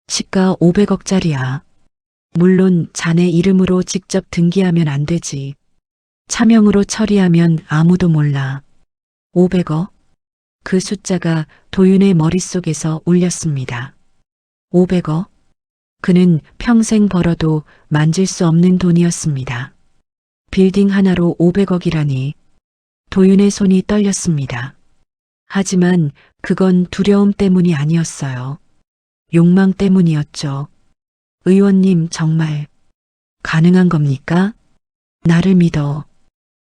시가 500억짜리야. 물론 자네 이름으로 직접 등기하면 안 되지. 차명으로 처리하면 아무도 몰라. 500억? 그 숫자가 도윤의 머릿속에서 울렸습니다. 500억? 그는 평생 벌어도 만질 수 없는 돈이었습니다. 빌딩 하나로 500억이라니. 도윤의 손이 떨렸습니다. 하지만 그건 두려움 때문이 아니었어요. 욕망 때문이었죠. 의원님 정말 가능한 겁니까? 나를 믿어.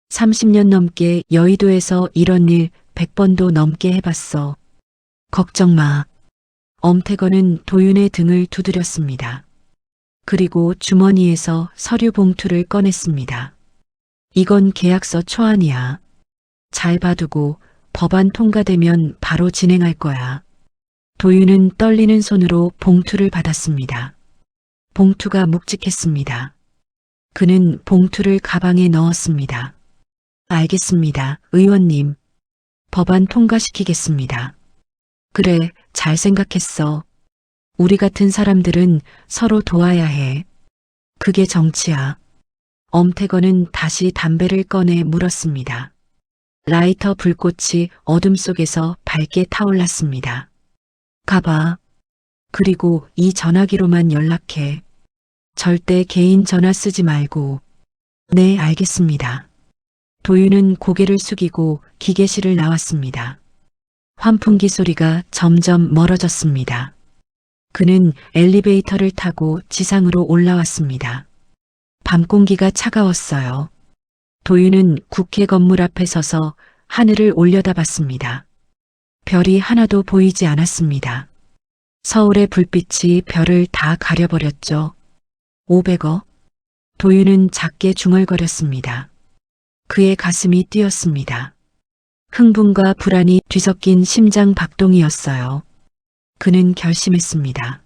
30년 넘게 여의도에서 이런 일 100번도 넘게 해봤어. 걱정 마. 엄태건은 도윤의 등을 두드렸습니다. 그리고 주머니에서 서류 봉투를 꺼냈습니다. 이건 계약서 초안이야. 잘 봐두고 법안 통과되면 바로 진행할 거야. 도윤은 떨리는 손으로 봉투를 받았습니다. 봉투가 묵직했습니다. 그는 봉투를 가방에 넣었습니다. 알겠습니다, 의원님. 법안 통과시키겠습니다. 그래, 잘 생각했어. 우리 같은 사람들은 서로 도와야 해. 그게 정치야. 엄태건은 다시 담배를 꺼내 물었습니다. 라이터 불꽃이 어둠 속에서 밝게 타올랐습니다. 가봐. 그리고 이 전화기로만 연락해. 절대 개인 전화 쓰지 말고. 네, 알겠습니다. 도윤은 고개를 숙이고 기계실을 나왔습니다. 환풍기 소리가 점점 멀어졌습니다. 그는 엘리베이터를 타고 지상으로 올라왔습니다. 밤 공기가 차가웠어요. 도윤은 국회 건물 앞에 서서 하늘을 올려다봤습니다. 별이 하나도 보이지 않았습니다. 서울의 불빛이 별을 다 가려버렸죠. 500억. 도윤은 작게 중얼거렸습니다. 그의 가슴이 뛰었습니다. 흥분과 불안이 뒤섞인 심장 박동이었어요. 그는 결심했습니다.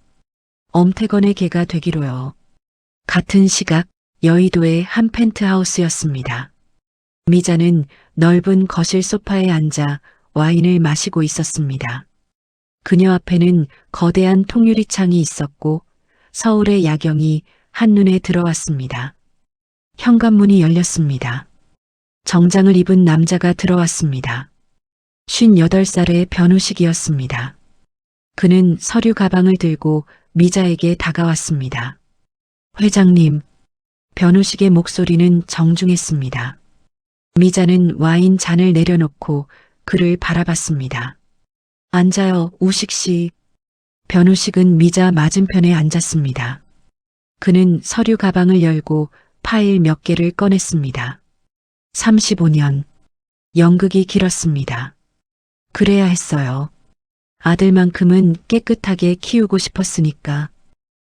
엄태건의 개가 되기로요. 같은 시각 여의도의 한 펜트하우스였습니다. 미자는 넓은 거실 소파에 앉아 와인을 마시고 있었습니다. 그녀 앞에는 거대한 통유리창이 있었고 서울의 야경이 한눈에 들어왔습니다. 현관문이 열렸습니다. 정장을 입은 남자가 들어왔습니다. 58살의 변우식이었습니다. 그는 서류 가방을 들고 미자에게 다가왔습니다. 회장님, 변우식의 목소리는 정중했습니다. 미자는 와인 잔을 내려놓고 그를 바라봤습니다. 앉아요, 우식 씨. 변우식은 미자 맞은편에 앉았습니다. 그는 서류 가방을 열고 파일 몇 개를 꺼냈습니다. 35년. 연극이 길었습니다. 그래야 했어요. 아들만큼은 깨끗하게 키우고 싶었으니까.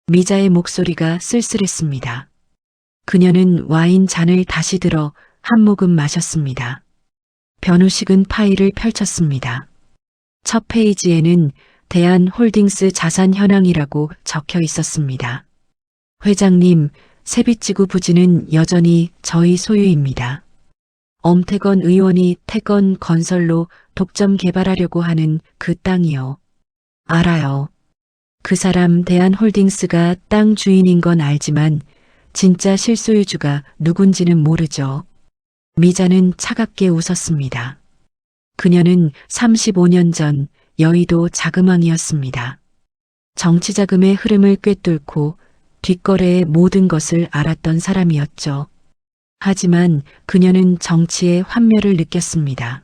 미자의 목소리가 쓸쓸했습니다. 그녀는 와인 잔을 다시 들어 한 모금 마셨습니다. 변우식은 파일을 펼쳤습니다. 첫 페이지에는 대한홀딩스 자산 현황이라고 적혀 있었습니다. 회장님, 세빛지구 부지는 여전히 저희 소유입니다. 엄태건 의원이 태건 건설로 독점 개발하려고 하는 그 땅이요. 알아요. 그 사람 대한홀딩스가 땅 주인인 건 알지만 진짜 실소유주가 누군지는 모르죠. 미자는 차갑게 웃었습니다. 그녀는 35년 전 여의도 자금왕이었습니다. 정치자금의 흐름을 꿰뚫고 뒷거래의 모든 것을 알았던 사람이었죠. 하지만 그녀는 정치의 환멸을 느꼈습니다.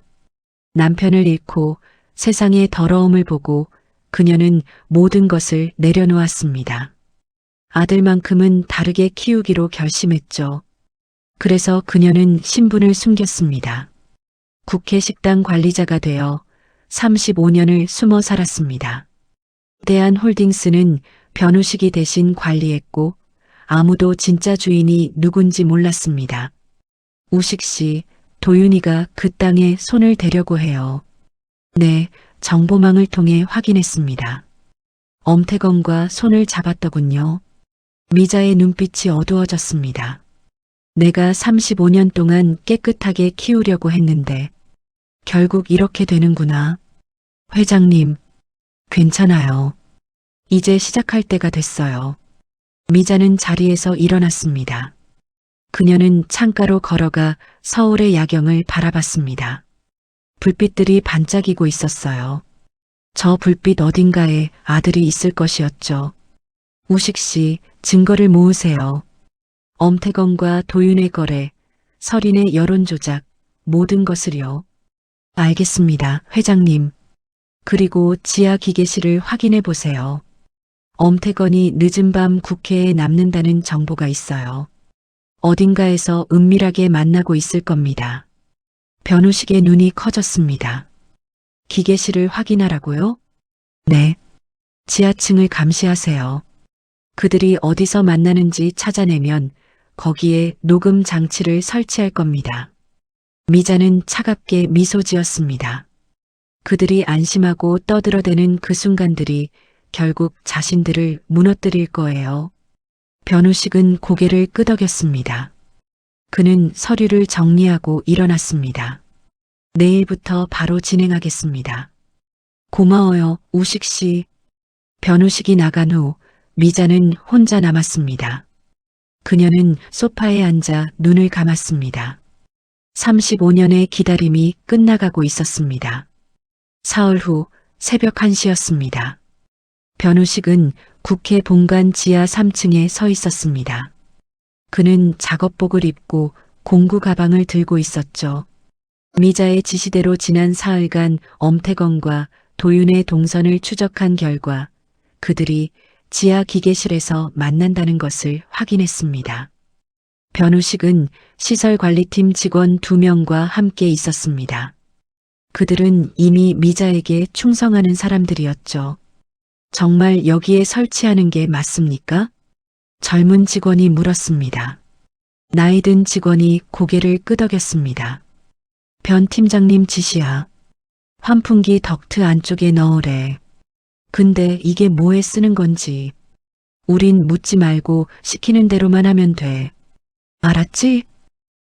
남편을 잃고 세상의 더러움을 보고 그녀는 모든 것을 내려놓았습니다. 아들만큼은 다르게 키우기로 결심했죠. 그래서 그녀는 신분을 숨겼습니다. 국회 식당 관리자가 되어 35년을 숨어 살았습니다. 대한홀딩스는 변우식이 대신 관리했고 아무도 진짜 주인이 누군지 몰랐습니다. 우식 씨, 도윤이가 그 땅에 손을 대려고 해요. 네, 정보망을 통해 확인했습니다. 엄태건과 손을 잡았더군요. 미자의 눈빛이 어두워졌습니다. 내가 35년 동안 깨끗하게 키우려고 했는데 결국 이렇게 되는구나. 회장님, 괜찮아요. 이제 시작할 때가 됐어요. 미자는 자리에서 일어났습니다. 그녀는 창가로 걸어가 서울의 야경을 바라봤습니다. 불빛들이 반짝이고 있었어요. 저 불빛 어딘가에 아들이 있을 것이었죠. 우식 씨, 증거를 모으세요. 엄태건과 도윤의 거래, 설인의 여론 조작, 모든 것을요. 알겠습니다, 회장님. 그리고 지하 기계실을 확인해 보세요. 엄태건이 늦은 밤 국회에 남는다는 정보가 있어요. 어딘가에서 은밀하게 만나고 있을 겁니다. 변우식의 눈이 커졌습니다. 기계실을 확인하라고요? 네. 지하층을 감시하세요. 그들이 어디서 만나는지 찾아내면 거기에 녹음 장치를 설치할 겁니다. 미자는 차갑게 미소 지었습니다. 그들이 안심하고 떠들어대는 그 순간들이 결국 자신들을 무너뜨릴 거예요. 변우식은 고개를 끄덕였습니다. 그는 서류를 정리하고 일어났습니다. 내일부터 바로 진행하겠습니다. 고마워요, 우식 씨. 변우식이 나간 후 미자는 혼자 남았습니다. 그녀는 소파에 앉아 눈을 감았습니다. 35년의 기다림이 끝나가고 있었습니다. 사흘 후 새벽 1시였습니다. 변우식은 국회 본관 지하 3층에 서 있었습니다. 그는 작업복을 입고 공구 가방을 들고 있었죠. 미자의 지시대로 지난 사흘간 엄태건과 도윤의 동선을 추적한 결과 그들이 지하 기계실에서 만난다는 것을 확인했습니다. 변우식은 시설관리팀 직원 2명과 함께 있었습니다. 그들은 이미 미자에게 충성하는 사람들이었죠. 정말 여기에 설치하는 게 맞습니까? 젊은 직원이 물었습니다. 나이든 직원이 고개를 끄덕였습니다. 변 팀장님 지시야. 환풍기 덕트 안쪽에 넣으래. 근데 이게 뭐에 쓰는 건지. 우린 묻지 말고 시키는 대로만 하면 돼. 알았지?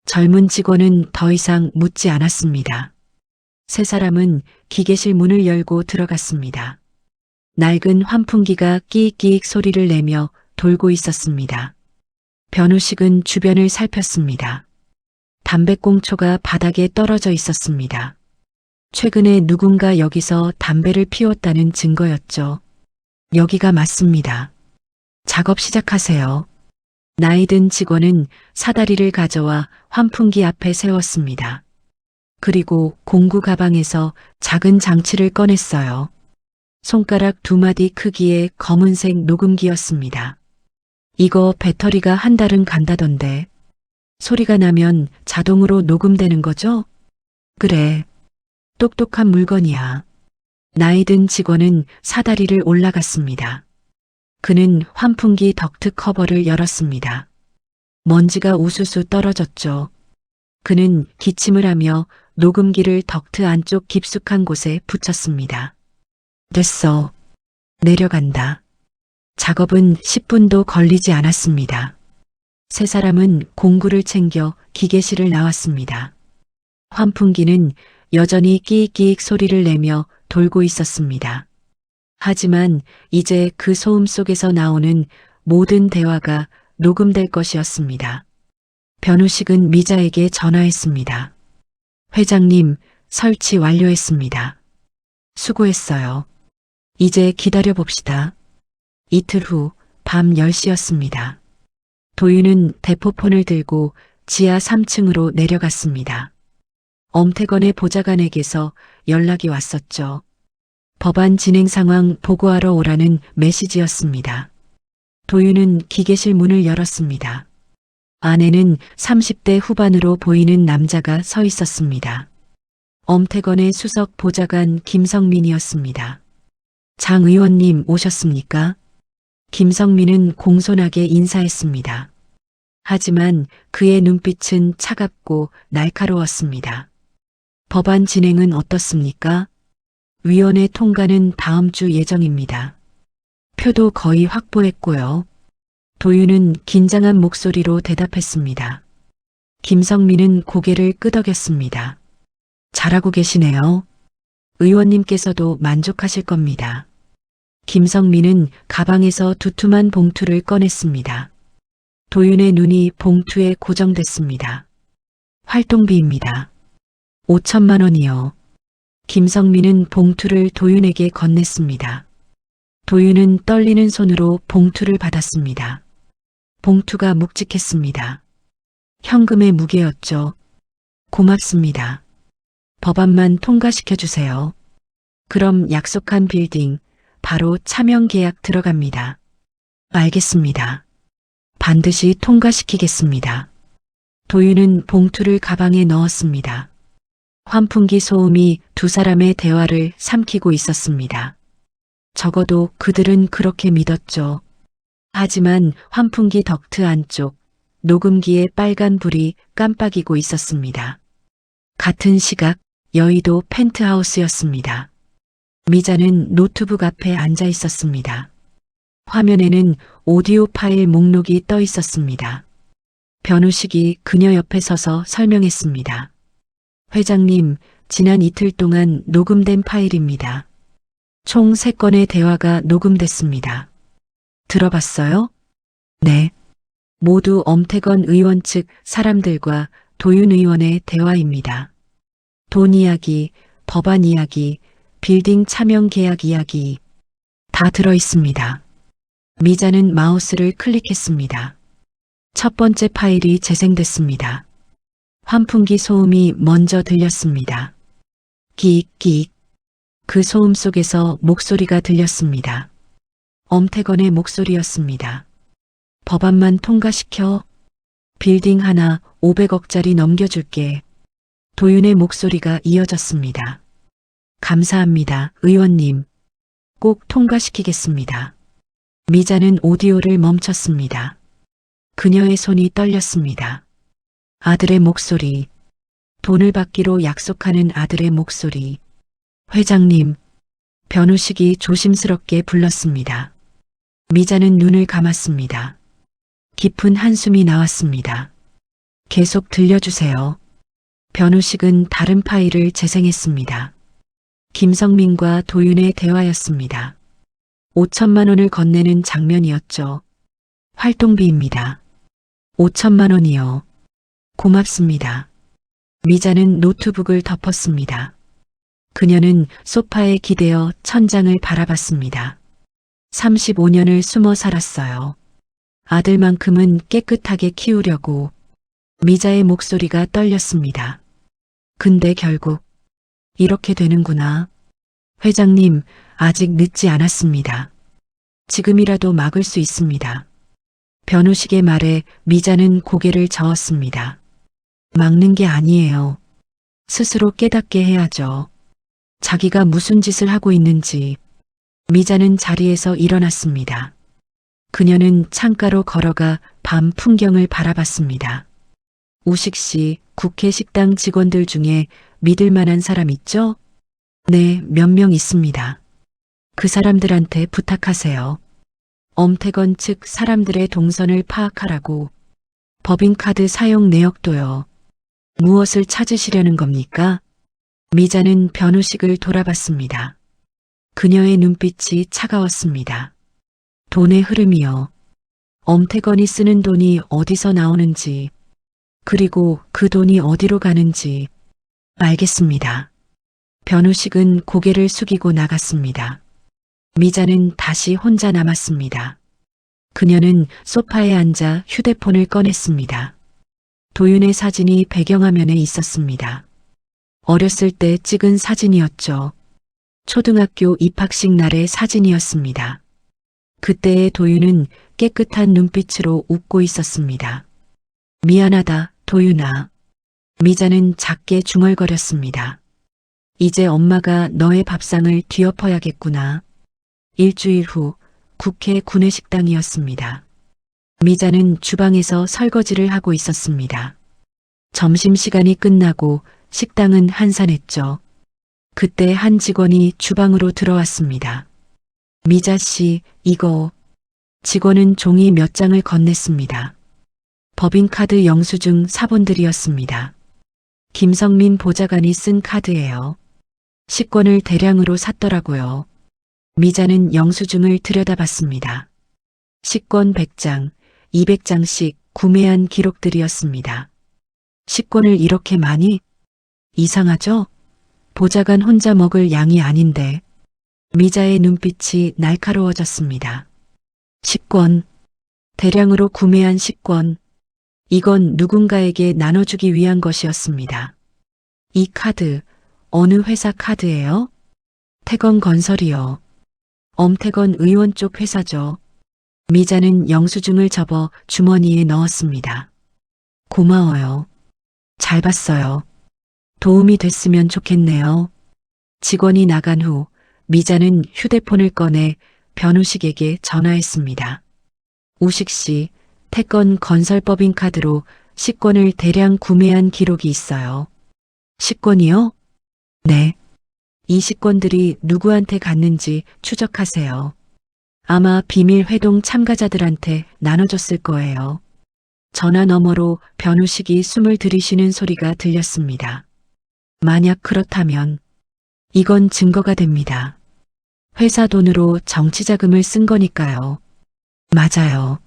젊은 직원은 더 이상 묻지 않았습니다. 세 사람은 기계실 문을 열고 들어갔습니다. 낡은 환풍기가 끼익끼익 소리를 내며 돌고 있었습니다. 변우식은 주변을 살폈습니다. 담배꽁초가 바닥에 떨어져 있었습니다. 최근에 누군가 여기서 담배를 피웠다는 증거였죠. 여기가 맞습니다. 작업 시작하세요. 나이든 직원은 사다리를 가져와 환풍기 앞에 세웠습니다. 그리고 공구 가방에서 작은 장치를 꺼냈어요. 손가락 2마디 크기의 검은색 녹음기였습니다. 이거 배터리가 한 달은 간다던데. 소리가 나면 자동으로 녹음되는 거죠? 그래. 똑똑한 물건이야. 나이든 직원은 사다리를 올라갔습니다. 그는 환풍기 덕트 커버를 열었습니다. 먼지가 우수수 떨어졌죠. 그는 기침을 하며 녹음기를 덕트 안쪽 깊숙한 곳에 붙였습니다. 됐어. 내려간다. 작업은 10분도 걸리지 않았습니다. 세 사람은 공구를 챙겨 기계실을 나왔습니다. 환풍기는 여전히 끼익끼익 소리를 내며 돌고 있었습니다. 하지만 이제 그 소음 속에서 나오는 모든 대화가 녹음될 것이었습니다. 변우식은 미자에게 전화했습니다. 회장님, 설치 완료했습니다. 수고했어요. 이제 기다려봅시다. 이틀 후 밤 10시였습니다. 도윤은 대포폰을 들고 지하 3층으로 내려갔습니다. 엄태건의 보좌관에게서 연락이 왔었죠. 법안 진행 상황 보고하러 오라는 메시지였습니다. 도윤은 기계실 문을 열었습니다. 안에는 30대 후반으로 보이는 남자가 서 있었습니다. 엄태건의 수석 보좌관 김성민이었습니다. 장 의원님 오셨습니까? 김성민은 공손하게 인사했습니다. 하지만 그의 눈빛은 차갑고 날카로웠습니다. 법안 진행은 어떻습니까? 위원회 통과는 다음 주 예정입니다. 표도 거의 확보했고요. 도윤은 긴장한 목소리로 대답했습니다. 김성민은 고개를 끄덕였습니다. 잘하고 계시네요. 의원님께서도 만족하실 겁니다. 김성민은 가방에서 두툼한 봉투를 꺼냈습니다. 도윤의 눈이 봉투에 고정됐습니다. 활동비입니다. 5천만 원이요. 김성민은 봉투를 도윤에게 건넸습니다. 도윤은 떨리는 손으로 봉투를 받았습니다. 봉투가 묵직했습니다. 현금의 무게였죠. 고맙습니다. 법안만 통과시켜 주세요. 그럼 약속한 빌딩, 바로 차명 계약 들어갑니다. 알겠습니다. 반드시 통과시키겠습니다. 도윤은 봉투를 가방에 넣었습니다. 환풍기 소음이 두 사람의 대화를 삼키고 있었습니다. 적어도 그들은 그렇게 믿었죠. 하지만 환풍기 덕트 안쪽, 녹음기의 빨간 불이 깜빡이고 있었습니다. 같은 시각 여의도 펜트하우스였습니다. 미자는 노트북 앞에 앉아 있었습니다. 화면에는 오디오 파일 목록이 떠 있었습니다. 변우식이 그녀 옆에 서서 설명했습니다. 회장님, 지난 이틀 동안 녹음된 파일입니다. 총 3건의 대화가 녹음됐습니다. 들어봤어요? 네. 모두 엄태건 의원 측 사람들과 도윤 의원의 대화입니다. 돈 이야기, 법안 이야기, 빌딩 차명 계약 이야기 다 들어 있습니다. 미자는 마우스를 클릭했습니다. 첫 번째 파일이 재생됐습니다. 환풍기 소음이 먼저 들렸습니다. 끼익끼익. 그 소음 속에서 목소리가 들렸습니다. 엄태건의 목소리였습니다. 법안만 통과시켜. 빌딩 하나 500억짜리 넘겨줄게. 도윤의 목소리가 이어졌습니다. 감사합니다, 의원님. 꼭 통과시키겠습니다. 미자는 오디오를 멈췄습니다. 그녀의 손이 떨렸습니다. 아들의 목소리. 돈을 받기로 약속하는 아들의 목소리. 회장님. 변호식이 조심스럽게 불렀습니다. 미자는 눈을 감았습니다. 깊은 한숨이 나왔습니다. 계속 들려주세요. 변호식은 다른 파일을 재생했습니다. 김성민과 도윤의 대화였습니다. 5천만 원을 건네는 장면이었죠. 활동비입니다. 5천만 원이요. 고맙습니다. 미자는 노트북을 덮었습니다. 그녀는 소파에 기대어 천장을 바라봤습니다. 35년을 숨어 살았어요. 아들만큼은 깨끗하게 키우려고. 미자의 목소리가 떨렸습니다. 근데 결국 이렇게 되는구나. 회장님, 아직 늦지 않았습니다. 지금이라도 막을 수 있습니다. 변호식의 말에 미자는 고개를 저었습니다. 막는 게 아니에요. 스스로 깨닫게 해야죠. 자기가 무슨 짓을 하고 있는지. 미자는 자리에서 일어났습니다. 그녀는 창가로 걸어가 밤 풍경을 바라봤습니다. 우식 씨, 국회 식당 직원들 중에 믿을 만한 사람 있죠? 네, 몇 명 있습니다. 그 사람들한테 부탁하세요. 엄태건 측 사람들의 동선을 파악하라고. 법인카드 사용 내역도요. 무엇을 찾으시려는 겁니까? 미자는 변호식을 돌아봤습니다. 그녀의 눈빛이 차가웠습니다. 돈의 흐름이요. 엄태건이 쓰는 돈이 어디서 나오는지, 그리고 그 돈이 어디로 가는지. 알겠습니다. 변호식은 고개를 숙이고 나갔습니다. 미자는 다시 혼자 남았습니다. 그녀는 소파에 앉아 휴대폰을 꺼냈습니다. 도윤의 사진이 배경화면에 있었습니다. 어렸을 때 찍은 사진이었죠. 초등학교 입학식 날의 사진이었습니다. 그때의 도윤은 깨끗한 눈빛으로 웃고 있었습니다. 미안하다, 도윤아. 미자는 작게 중얼거렸습니다. 이제 엄마가 너의 밥상을 뒤엎어야겠구나. 일주일 후 국회 구내식당이었습니다. 미자는 주방에서 설거지를 하고 있었습니다. 점심시간이 끝나고 식당은 한산했죠. 그때 한 직원이 주방으로 들어왔습니다. 미자 씨, 이거. 직원은 종이 몇 장을 건넸습니다. 법인카드 영수증 사본들이었습니다. 김성민 보좌관이 쓴 카드예요. 식권을 대량으로 샀더라고요. 미자는 영수증을 들여다봤습니다. 식권 100장, 200장씩 구매한 기록들이었습니다. 식권을 이렇게 많이? 이상하죠? 보좌관 혼자 먹을 양이 아닌데. 미자의 눈빛이 날카로워졌습니다. 식권. 대량으로 구매한 식권. 이건 누군가에게 나눠주기 위한 것이었습니다. 이 카드, 어느 회사 카드예요? 태건건설이요. 엄태건 의원 쪽 회사죠. 미자는 영수증을 접어 주머니에 넣었습니다. 고마워요. 잘 봤어요. 도움이 됐으면 좋겠네요. 직원이 나간 후 미자는 휴대폰을 꺼내 변호식에게 전화했습니다. 우식 씨, 태건 건설법인 카드로 식권을 대량 구매한 기록이 있어요. 식권이요? 네. 이 식권들이 누구한테 갔는지 추적하세요. 아마 비밀 회동 참가자들한테 나눠줬을 거예요. 전화 너머로 변호식이 숨을 들이쉬는 소리가 들렸습니다. 만약 그렇다면 이건 증거가 됩니다. 회사 돈으로 정치자금을 쓴 거니까요. 맞아요.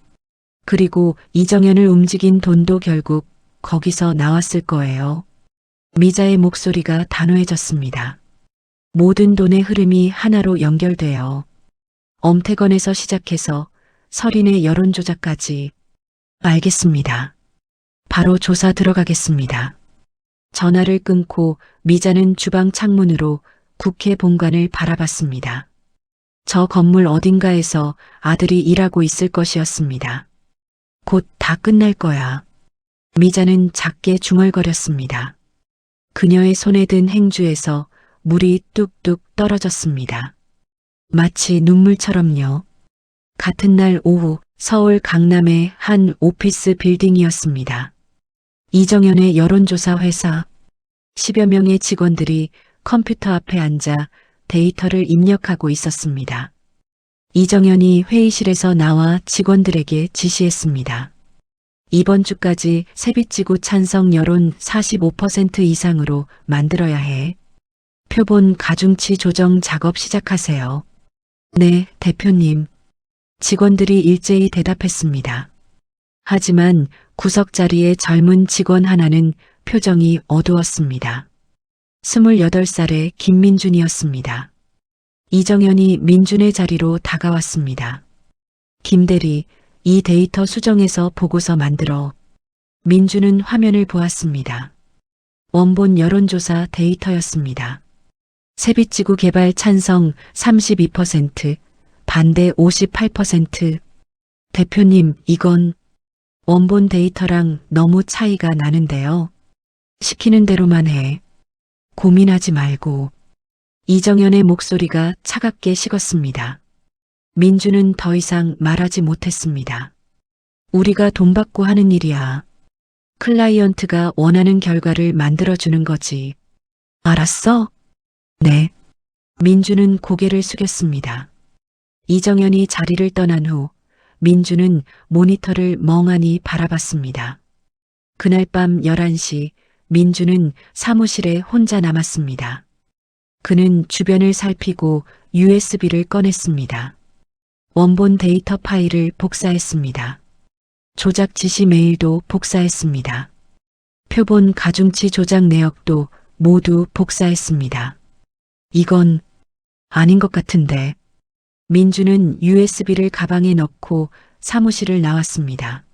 그리고 이정현을 움직인 돈도 결국 거기서 나왔을 거예요. 미자의 목소리가 단호해졌습니다. 모든 돈의 흐름이 하나로 연결돼요. 엄태건에서 시작해서 설인의 여론조작까지. 알겠습니다. 바로 조사 들어가겠습니다. 전화를 끊고 미자는 주방 창문으로 국회 본관을 바라봤습니다. 저 건물 어딘가에서 아들이 일하고 있을 것이었습니다. 곧 다 끝날 거야. 미자는 작게 중얼거렸습니다. 그녀의 손에 든 행주에서 물이 뚝뚝 떨어졌습니다. 마치 눈물처럼요. 같은 날 오후 서울 강남의 한 오피스 빌딩이었습니다. 이정현의 여론조사 회사 10여 명의 직원들이 컴퓨터 앞에 앉아 데이터를 입력하고 있었습니다. 이정현이 회의실에서 나와 직원들에게 지시했습니다. 이번 주까지 세빛지구 찬성 여론 45% 이상으로 만들어야 해. 표본 가중치 조정 작업 시작하세요. 네, 대표님. 직원들이 일제히 대답했습니다. 하지만 구석 자리의 젊은 직원 하나는 표정이 어두웠습니다. 28살의 김민준이었습니다. 이정현이 민준의 자리로 다가왔습니다. 김대리, 이 데이터 수정해서 보고서 만들어. 민준은 화면을 보았습니다. 원본 여론조사 데이터였습니다. 세빛지구 개발 찬성 32%, 반대 58%. 대표님, 이건 원본 데이터랑 너무 차이가 나는데요. 시키는 대로만 해. 고민하지 말고. 이정현의 목소리가 차갑게 식었습니다. 민주는 더 이상 말하지 못했습니다. 우리가 돈 받고 하는 일이야. 클라이언트가 원하는 결과를 만들어주는 거지. 알았어? 네. 민주는 고개를 숙였습니다. 이정현이 자리를 떠난 후 민주는 모니터를 멍하니 바라봤습니다. 그날 밤 11시 민주는 사무실에 혼자 남았습니다. 그는 주변을 살피고 USB를 꺼냈습니다. 원본 데이터 파일을 복사했습니다. 조작 지시 메일도 복사했습니다. 표본 가중치 조작 내역도 모두 복사했습니다. 이건 아닌 것 같은데. 민주는 USB를 가방에 넣고 사무실을 나왔습니다.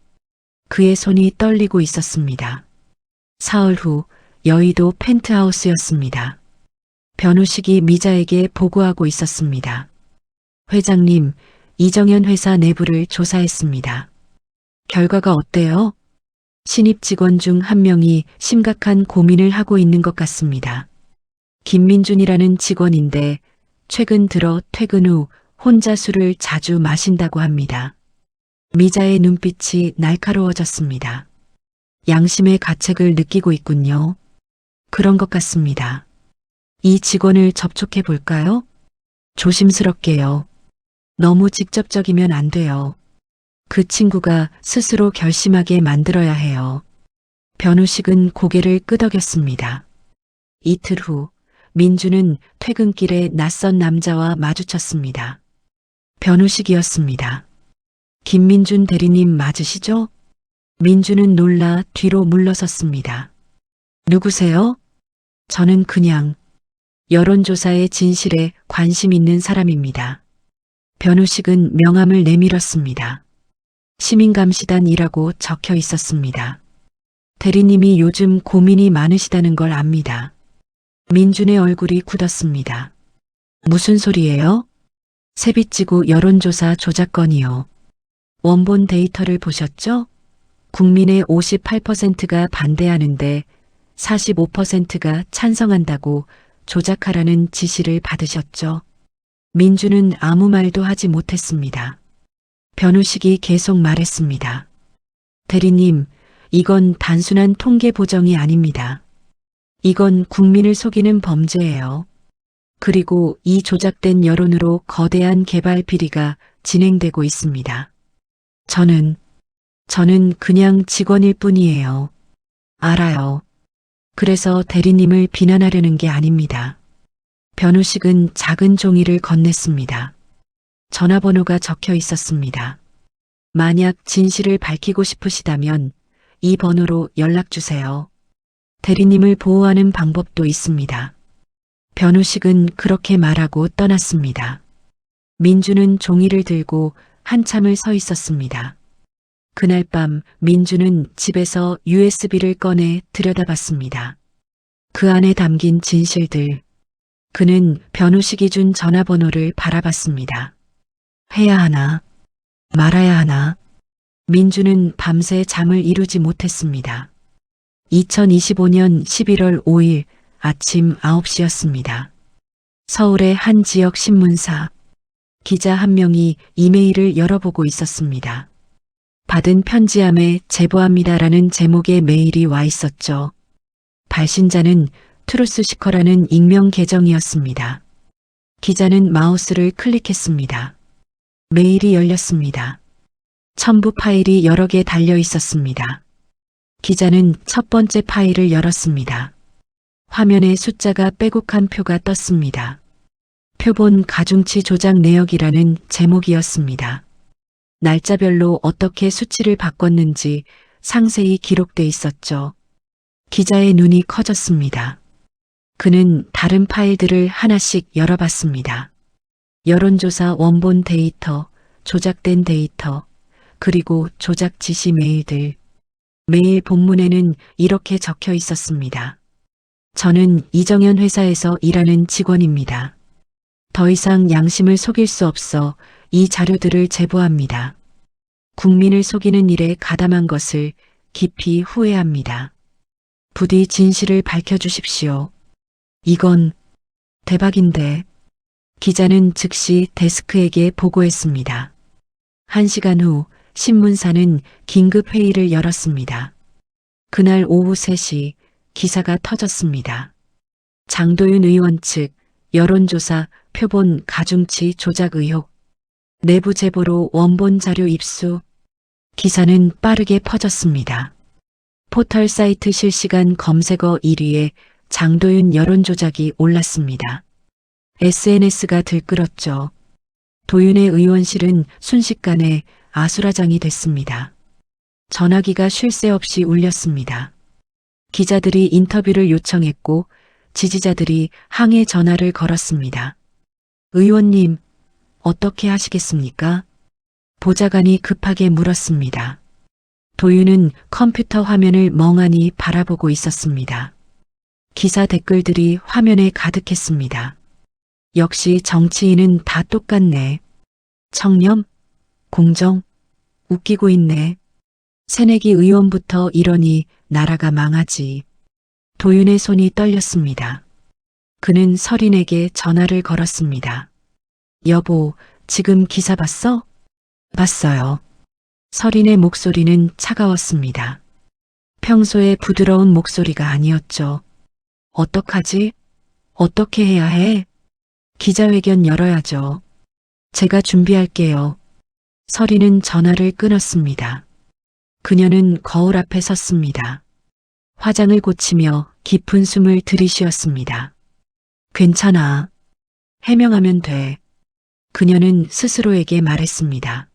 그의 손이 떨리고 있었습니다. 사흘 후 여의도 펜트하우스였습니다. 변호식이 미자에게 보고하고 있었습니다. 회장님, 이정현 회사 내부를 조사했습니다. 결과가 어때요? 신입 직원 중 한 명이 심각한 고민을 하고 있는 것 같습니다. 김민준이라는 직원인데 최근 들어 퇴근 후 혼자 술을 자주 마신다고 합니다. 미자의 눈빛이 날카로워졌습니다. 양심의 가책을 느끼고 있군요. 그런 것 같습니다. 이 직원을 접촉해 볼까요? 조심스럽게요. 너무 직접적이면 안 돼요. 그 친구가 스스로 결심하게 만들어야 해요. 변호식은 고개를 끄덕였습니다. 이틀 후 민주는 퇴근길에 낯선 남자와 마주쳤습니다. 변호식이었습니다. 김민준 대리님 맞으시죠? 민주는 놀라 뒤로 물러섰습니다. 누구세요? 저는 그냥 여론조사의 진실에 관심 있는 사람입니다. 변호식은 명함을 내밀었습니다. 시민감시단이라고 적혀 있었습니다. 대리님이 요즘 고민이 많으시다는 걸 압니다. 민준의 얼굴이 굳었습니다. 무슨 소리예요? 세빛지구 여론조사 조작건이요. 원본 데이터를 보셨죠? 국민의 58%가 반대하는데 45%가 찬성한다고 조작하라는 지시를 받으셨죠. 민주는 아무 말도 하지 못했습니다. 변호식이 계속 말했습니다. 대리님, 이건 단순한 통계 보정이 아닙니다. 이건 국민을 속이는 범죄예요. 그리고 이 조작된 여론으로 거대한 개발 비리가 진행되고 있습니다. 저는 그냥 직원일 뿐이에요. 알아요. 그래서 대리님을 비난하려는 게 아닙니다. 변호식은 작은 종이를 건넸습니다. 전화번호가 적혀 있었습니다. 만약 진실을 밝히고 싶으시다면 이 번호로 연락 주세요. 대리님을 보호하는 방법도 있습니다. 변호식은 그렇게 말하고 떠났습니다. 민주는 종이를 들고 한참을 서 있었습니다. 그날 밤 민주는 집에서 USB를 꺼내 들여다봤습니다. 그 안에 담긴 진실들. 그는 변호식이 준 전화번호를 바라봤습니다. 해야 하나, 말아야 하나. 민주는 밤새 잠을 이루지 못했습니다. 2025년 11월 5일 아침 9시였습니다. 서울의 한 지역 신문사 기자 한 명이 이메일을 열어보고 있었습니다. 받은 편지함에 제보합니다라는 제목의 메일이 와 있었죠. 발신자는 트루스시커라는 익명 계정이었습니다. 기자는 마우스를 클릭했습니다. 메일이 열렸습니다. 첨부 파일이 여러 개 달려 있었습니다. 기자는 첫 번째 파일을 열었습니다. 화면에 숫자가 빼곡한 표가 떴습니다. 표본 가중치 조작 내역이라는 제목이었습니다. 날짜별로 어떻게 수치를 바꿨는지 상세히 기록돼 있었죠. 기자의 눈이 커졌습니다. 그는 다른 파일들을 하나씩 열어봤습니다. 여론조사 원본 데이터, 조작된 데이터, 그리고 조작 지시 메일들. 메일 본문에는 이렇게 적혀 있었습니다. 저는 이정현 회사에서 일하는 직원입니다. 더 이상 양심을 속일 수 없어 이 자료들을 제보합니다. 국민을 속이는 일에 가담한 것을 깊이 후회합니다. 부디 진실을 밝혀주십시오. 이건 대박인데. 기자는 즉시 데스크에게 보고했습니다. 1시간 후 신문사는 긴급 회의를 열었습니다. 그날 오후 3시 기사가 터졌습니다. 장도윤 의원 측 여론조사 표본 가중치 조작 의혹. 내부 제보로 원본 자료 입수. 기사는 빠르게 퍼졌습니다. 포털 사이트 실시간 검색어 1위에 장도윤 여론조작이 올랐습니다. SNS가 들끓었죠. 도윤의 의원실은 순식간에 아수라장이 됐습니다. 전화기가 쉴 새 없이 울렸습니다. 기자들이 인터뷰를 요청했고 지지자들이 항해 전화를 걸었습니다. 의원님, 어떻게 하시겠습니까? 보좌관이 급하게 물었습니다. 도윤은 컴퓨터 화면을 멍하니 바라보고 있었습니다. 기사 댓글들이 화면에 가득했습니다. 역시 정치인은 다 똑같네. 청렴, 공정, 웃기고 있네. 새내기 의원부터 이러니 나라가 망하지. 도윤의 손이 떨렸습니다. 그는 서린에게 전화를 걸었습니다. 여보, 지금 기사 봤어? 봤어요. 서린의 목소리는 차가웠습니다. 평소의 부드러운 목소리가 아니었죠. 어떡하지? 어떻게 해야 해? 기자회견 열어야죠. 제가 준비할게요. 서린은 전화를 끊었습니다. 그녀는 거울 앞에 섰습니다. 화장을 고치며 깊은 숨을 들이쉬었습니다. 괜찮아. 해명하면 돼. 그녀는 스스로에게 말했습니다.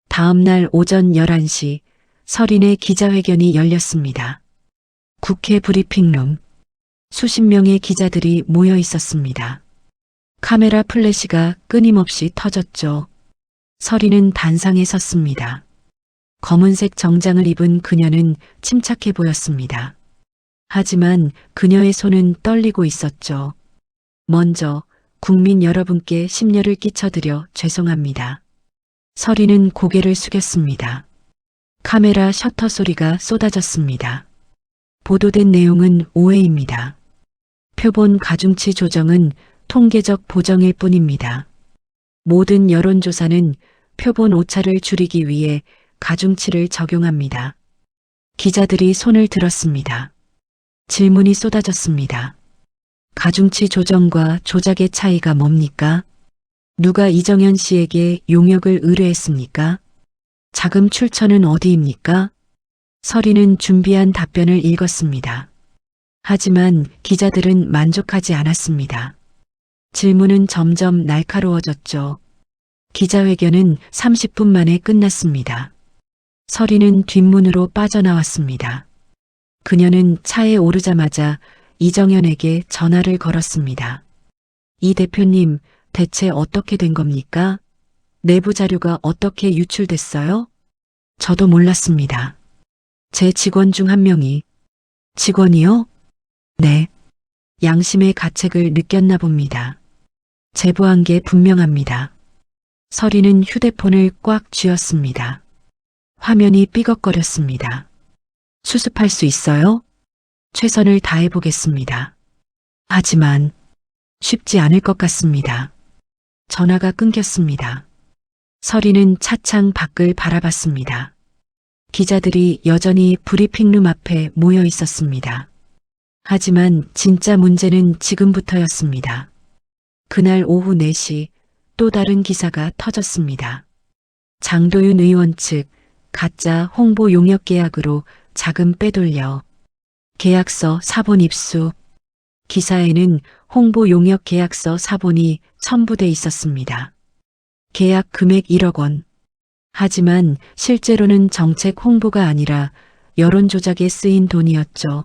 다음 날 오전 11시 서린의 기자회견이 열렸습니다. 국회 브리핑룸. 수십 명의 기자들이 모여 있었습니다. 카메라 플래시가 끊임없이 터졌죠. 서린은 단상에 섰습니다. 검은색 정장을 입은 그녀는 침착해 보였습니다. 하지만 그녀의 손은 떨리고 있었죠. 먼저 국민 여러분께 심려를 끼쳐드려 죄송합니다. 서린은 고개를 숙였습니다. 카메라 셔터 소리가 쏟아졌습니다. 보도된 내용은 오해입니다. 표본 가중치 조정은 통계적 보정일 뿐입니다. 모든 여론조사는 표본 오차를 줄이기 위해 가중치를 적용합니다. 기자들이 손을 들었습니다. 질문이 쏟아졌습니다. 가중치 조정과 조작의 차이가 뭡니까? 누가 이정현 씨에게 용역을 의뢰했습니까? 자금 출처는 어디입니까? 서린은 준비한 답변을 읽었습니다. 하지만 기자들은 만족하지 않았습니다. 질문은 점점 날카로워졌죠. 기자회견은 30분 만에 끝났습니다. 서린은 뒷문으로 빠져나왔습니다. 그녀는 차에 오르자마자 이정현에게 전화를 걸었습니다. 이 대표님, 대체 어떻게 된 겁니까? 내부 자료가 어떻게 유출됐어요? 저도 몰랐습니다. 제 직원 중 한 명이. 직원이요? 네. 양심의 가책을 느꼈나 봅니다. 제보한 게 분명합니다. 서린은 휴대폰을 꽉 쥐었습니다. 화면이 삐걱거렸습니다. 수습할 수 있어요? 최선을 다해보겠습니다. 하지만 쉽지 않을 것 같습니다. 전화가 끊겼습니다. 서리는 차창 밖을 바라봤습니다. 기자들이 여전히 브리핑룸 앞에 모여 있었습니다. 하지만 진짜 문제는 지금부터였습니다. 그날 오후 4시 또 다른 기사가 터졌습니다. 장도윤 의원 측 가짜 홍보 용역 계약으로 자금 빼돌려 계약서 사본 입수. 기사에는 홍보 용역 계약서 사본이 첨부돼 있었습니다. 계약 금액 1억 원. 하지만 실제로는 정책 홍보가 아니라 여론 조작에 쓰인 돈이었죠.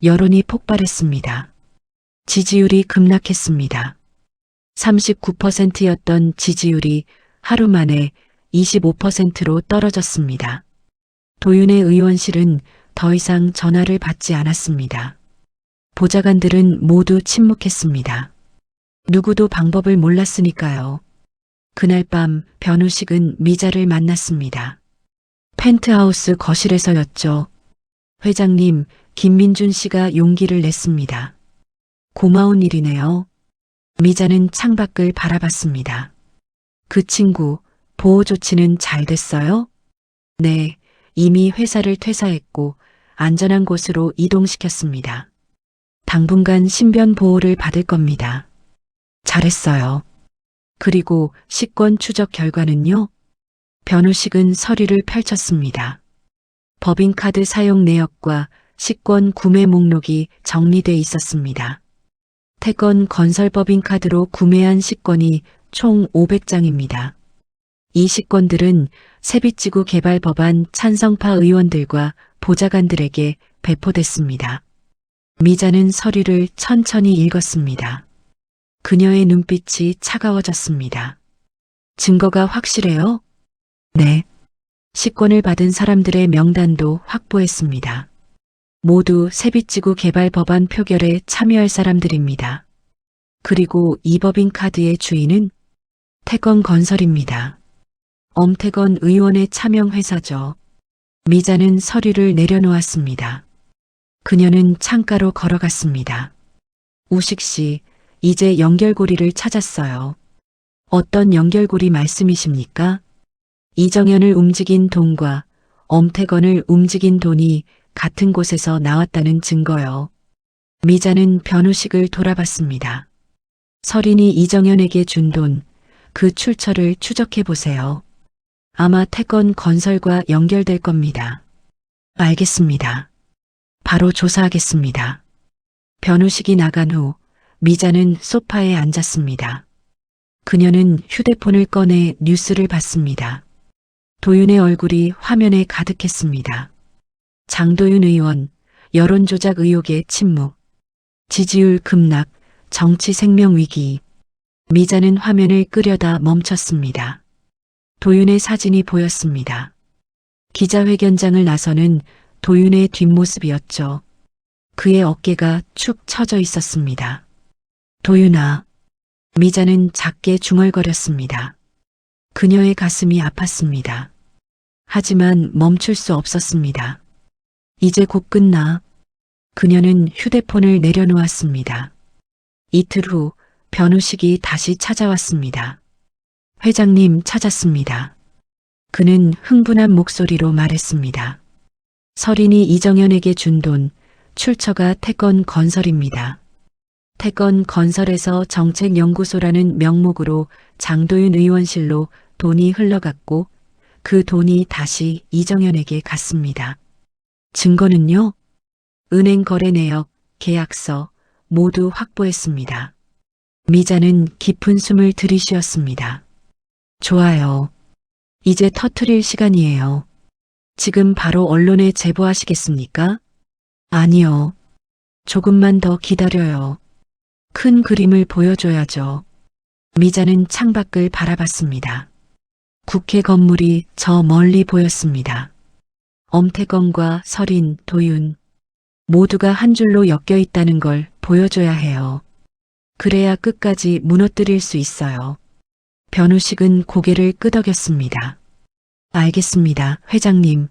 여론이 폭발했습니다. 지지율이 급락했습니다. 39%였던 지지율이 하루 만에 25%로 떨어졌습니다. 도윤의 의원실은 더 이상 전화를 받지 않았습니다. 보좌관들은 모두 침묵했습니다. 누구도 방법을 몰랐으니까요. 그날 밤 변우식은 미자를 만났습니다. 펜트하우스 거실에서였죠. 회장님, 김민준 씨가 용기를 냈습니다. 고마운 일이네요. 미자는 창밖을 바라봤습니다. 그 친구, 보호 조치는 잘 됐어요? 네, 이미 회사를 퇴사했고 안전한 곳으로 이동시켰습니다. 당분간 신변 보호를 받을 겁니다. 잘했어요. 그리고 식권 추적 결과는요? 변우식은 서류를 펼쳤습니다. 법인카드 사용 내역과 식권 구매 목록이 정리돼 있었습니다. 태건 건설 법인카드로 구매한 식권이 총 500장입니다. 이 식권들은 세빛지구 개발 법안 찬성파 의원들과 보좌관들에게 배포됐습니다. 미자는 서류를 천천히 읽었습니다. 그녀의 눈빛이 차가워졌습니다. 증거가 확실해요? 네. 식권을 받은 사람들의 명단도 확보했습니다. 모두 세빛지구 개발 법안 표결에 참여할 사람들입니다. 그리고 이 법인 카드의 주인은 태건 건설입니다. 엄태건 의원의 차명 회사죠. 미자는 서류를 내려놓았습니다. 그녀는 창가로 걸어갔습니다. 우식 씨, 이제 연결고리를 찾았어요. 어떤 연결고리 말씀이십니까? 이정현을 움직인 돈과 엄태건을 움직인 돈이 같은 곳에서 나왔다는 증거요. 미자는 변우식을 돌아봤습니다. 서린이 이정현에게 준 돈, 그 출처를 추적해 보세요. 아마 태건 건설과 연결될 겁니다. 알겠습니다. 바로 조사하겠습니다. 변우식이 나간 후 미자는 소파에 앉았습니다. 그녀는 휴대폰을 꺼내 뉴스를 봤습니다. 도윤의 얼굴이 화면에 가득했습니다. 장도윤 의원, 여론조작 의혹의 침묵, 지지율 급락, 정치 생명 위기. 미자는 화면을 끄려다 멈췄습니다. 도윤의 사진이 보였습니다. 기자회견장을 나서는 도윤의 뒷모습이었죠. 그의 어깨가 축 처져 있었습니다. 도윤아. 미자는 작게 중얼거렸습니다. 그녀의 가슴이 아팠습니다. 하지만 멈출 수 없었습니다. 이제 곧 끝나. 그녀는 휴대폰을 내려놓았습니다. 이틀 후 변우식이 다시 찾아왔습니다. 회장님 찾았습니다. 그는 흥분한 목소리로 말했습니다. 서린이 이정현에게 준 돈, 출처가 태건 건설입니다. 태건 건설에서 정책연구소라는 명목으로 장도윤 의원실로 돈이 흘러갔고 그 돈이 다시 이정현에게 갔습니다. 증거는요? 은행 거래 내역, 계약서 모두 확보했습니다. 미자는 깊은 숨을 들이쉬었습니다. 좋아요. 이제 터트릴 시간이에요. 지금 바로 언론에 제보하시겠습니까? 아니요. 조금만 더 기다려요. 큰 그림을 보여줘야죠. 미자는 창밖을 바라봤습니다. 국회 건물이 저 멀리 보였습니다. 엄태건과 서린, 도윤 모두가 한 줄로 엮여 있다는 걸 보여줘야 해요. 그래야 끝까지 무너뜨릴 수 있어요. 변우식은 고개를 끄덕였습니다. 알겠습니다, 회장님.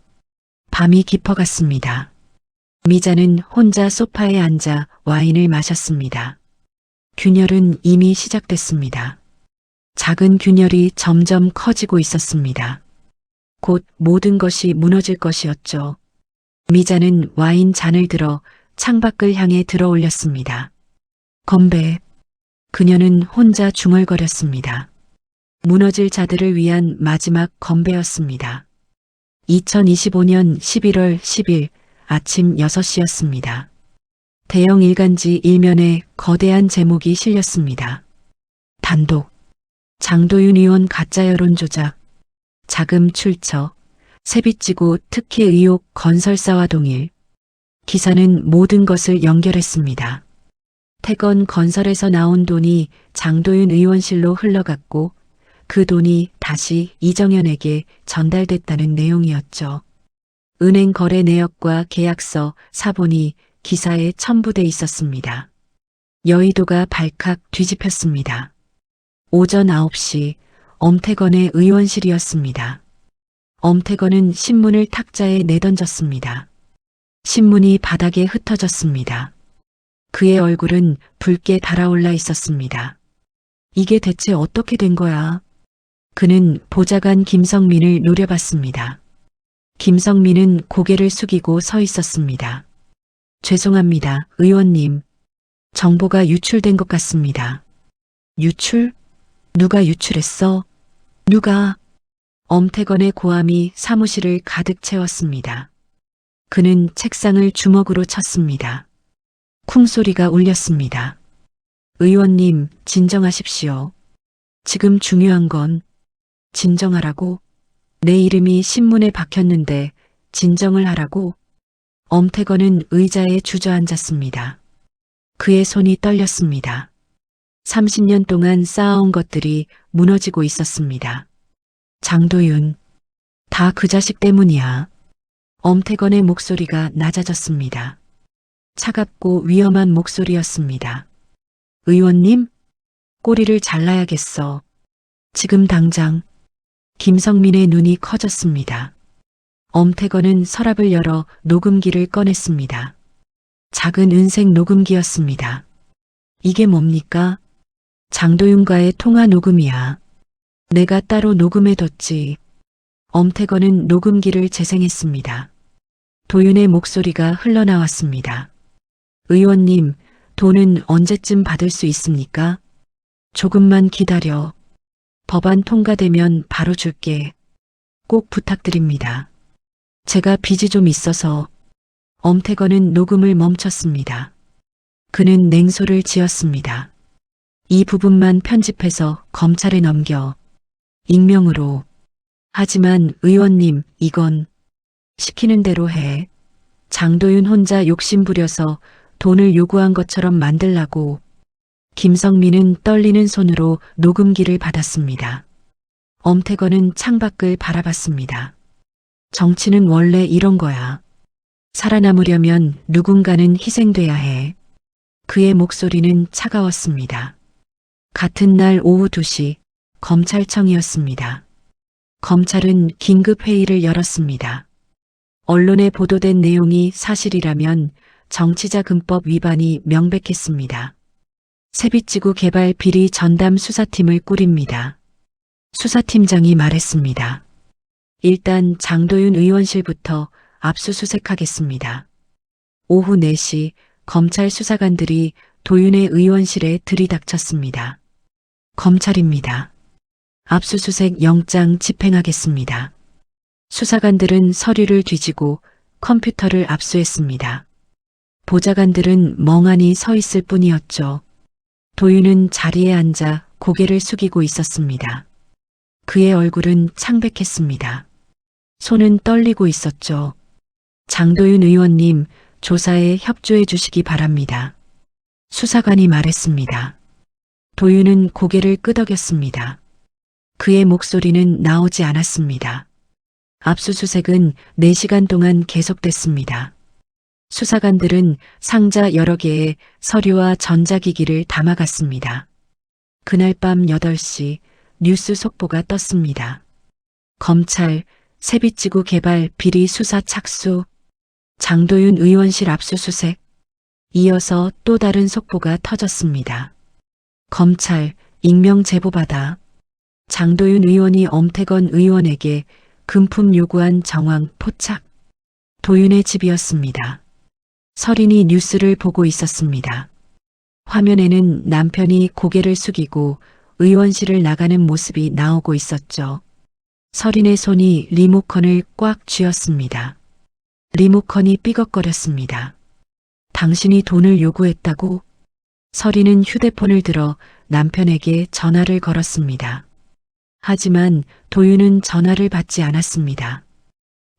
밤이 깊어갔습니다. 미자는 혼자 소파에 앉아 와인을 마셨습니다. 균열은 이미 시작됐습니다. 작은 균열이 점점 커지고 있었습니다. 곧 모든 것이 무너질 것이었죠. 미자는 와인 잔을 들어 창밖을 향해 들어 올렸습니다. 건배. 그녀는 혼자 중얼거렸습니다. 무너질 자들을 위한 마지막 건배였습니다. 2025년 11월 10일 아침 6시였습니다. 대형 일간지 일면에 거대한 제목이 실렸습니다. 단독. 장도윤 의원 가짜 여론 조작. 자금 출처. 세빚지구 특혜 의혹 건설사와 동일. 기사는 모든 것을 연결했습니다. 태건 건설에서 나온 돈이 장도윤 의원실로 흘러갔고 그 돈이 다시 이정현에게 전달됐다는 내용이었죠. 은행 거래 내역과 계약서, 사본이 기사에 첨부돼 있었습니다. 여의도가 발칵 뒤집혔습니다. 오전 9시 엄태건의 의원실이었습니다. 엄태건은 신문을 탁자에 내던졌습니다. 신문이 바닥에 흩어졌습니다. 그의 얼굴은 붉게 달아올라 있었습니다. 이게 대체 어떻게 된 거야? 그는 보좌관 김성민을 노려봤습니다. 김성민은 고개를 숙이고 서 있었습니다. 죄송합니다, 의원님. 정보가 유출된 것 같습니다. 유출? 누가 유출했어? 누가? 엄태건의 고함이 사무실을 가득 채웠습니다. 그는 책상을 주먹으로 쳤습니다. 쿵소리가 울렸습니다. 의원님, 진정하십시오. 지금 중요한 건 진정하라고? 내 이름이 신문에 박혔는데 진정을 하라고? 엄태건은 의자에 주저앉았습니다. 그의 손이 떨렸습니다. 30년 동안 쌓아온 것들이 무너지고 있었습니다. 장도윤, 다 그 자식 때문이야. 엄태건의 목소리가 낮아졌습니다. 차갑고 위험한 목소리였습니다. 의원님? 꼬리를 잘라야겠어. 지금 당장. 김성민의 눈이 커졌습니다. 엄태건은 서랍을 열어 녹음기를 꺼냈습니다. 작은 은색 녹음기였습니다. 이게 뭡니까? 장도윤과의 통화 녹음이야. 내가 따로 녹음해뒀지. 엄태건은 녹음기를 재생했습니다. 도윤의 목소리가 흘러나왔습니다. 의원님, 돈은 언제쯤 받을 수 있습니까? 조금만 기다려. 법안 통과되면 바로 줄게. 꼭 부탁드립니다. 제가 빚이 좀 있어서. 엄태건은 녹음을 멈췄습니다. 그는 냉소를 지었습니다. 이 부분만 편집해서 검찰에 넘겨. 익명으로. 하지만 의원님, 이건 시키는 대로 해. 장도윤 혼자 욕심부려서 돈을 요구한 것처럼 만들라고. 김성민은 떨리는 손으로 녹음기를 받았습니다. 엄태건은 창밖을 바라봤습니다. 정치는 원래 이런 거야. 살아남으려면 누군가는 희생돼야 해. 그의 목소리는 차가웠습니다. 같은 날 오후 2시 검찰청이었습니다. 검찰은 긴급회의를 열었습니다. 언론에 보도된 내용이 사실이라면 정치자금법 위반이 명백했습니다. 세빚지구 개발 비리 전담 수사팀을 꾸립니다. 수사팀장이 말했습니다. 일단 장도윤 의원실부터 압수수색하겠습니다. 오후 4시 검찰 수사관들이 도윤의 의원실에 들이닥쳤습니다. 검찰입니다. 압수수색 영장 집행하겠습니다. 수사관들은 서류를 뒤지고 컴퓨터를 압수했습니다. 보좌관들은 멍하니 서 있을 뿐이었죠. 도윤은 자리에 앉아 고개를 숙이고 있었습니다. 그의 얼굴은 창백했습니다. 손은 떨리고 있었죠. 장도윤 의원님, 조사에 협조해 주시기 바랍니다. 수사관이 말했습니다. 도윤은 고개를 끄덕였습니다. 그의 목소리는 나오지 않았습니다. 압수수색은 4시간 동안 계속됐습니다. 수사관들은 상자 여러 개에 서류와 전자기기를 담아갔습니다. 그날 밤 8시 뉴스 속보가 떴습니다. 검찰, 세빛지구 개발 비리 수사 착수, 장도윤 의원실 압수수색. 이어서 또 다른 속보가 터졌습니다. 검찰 익명 제보받아 장도윤 의원이 엄태건 의원에게 금품 요구한 정황 포착. 도윤의 집이었습니다. 설인이 뉴스를 보고 있었습니다. 화면에는 남편이 고개를 숙이고 의원실을 나가는 모습이 나오고 있었죠. 설인의 손이 리모컨을 꽉 쥐었습니다. 리모컨이 삐걱거렸습니다. 당신이 돈을 요구했다고? 설인은 휴대폰을 들어 남편에게 전화를 걸었습니다. 하지만 도윤은 전화를 받지 않았습니다.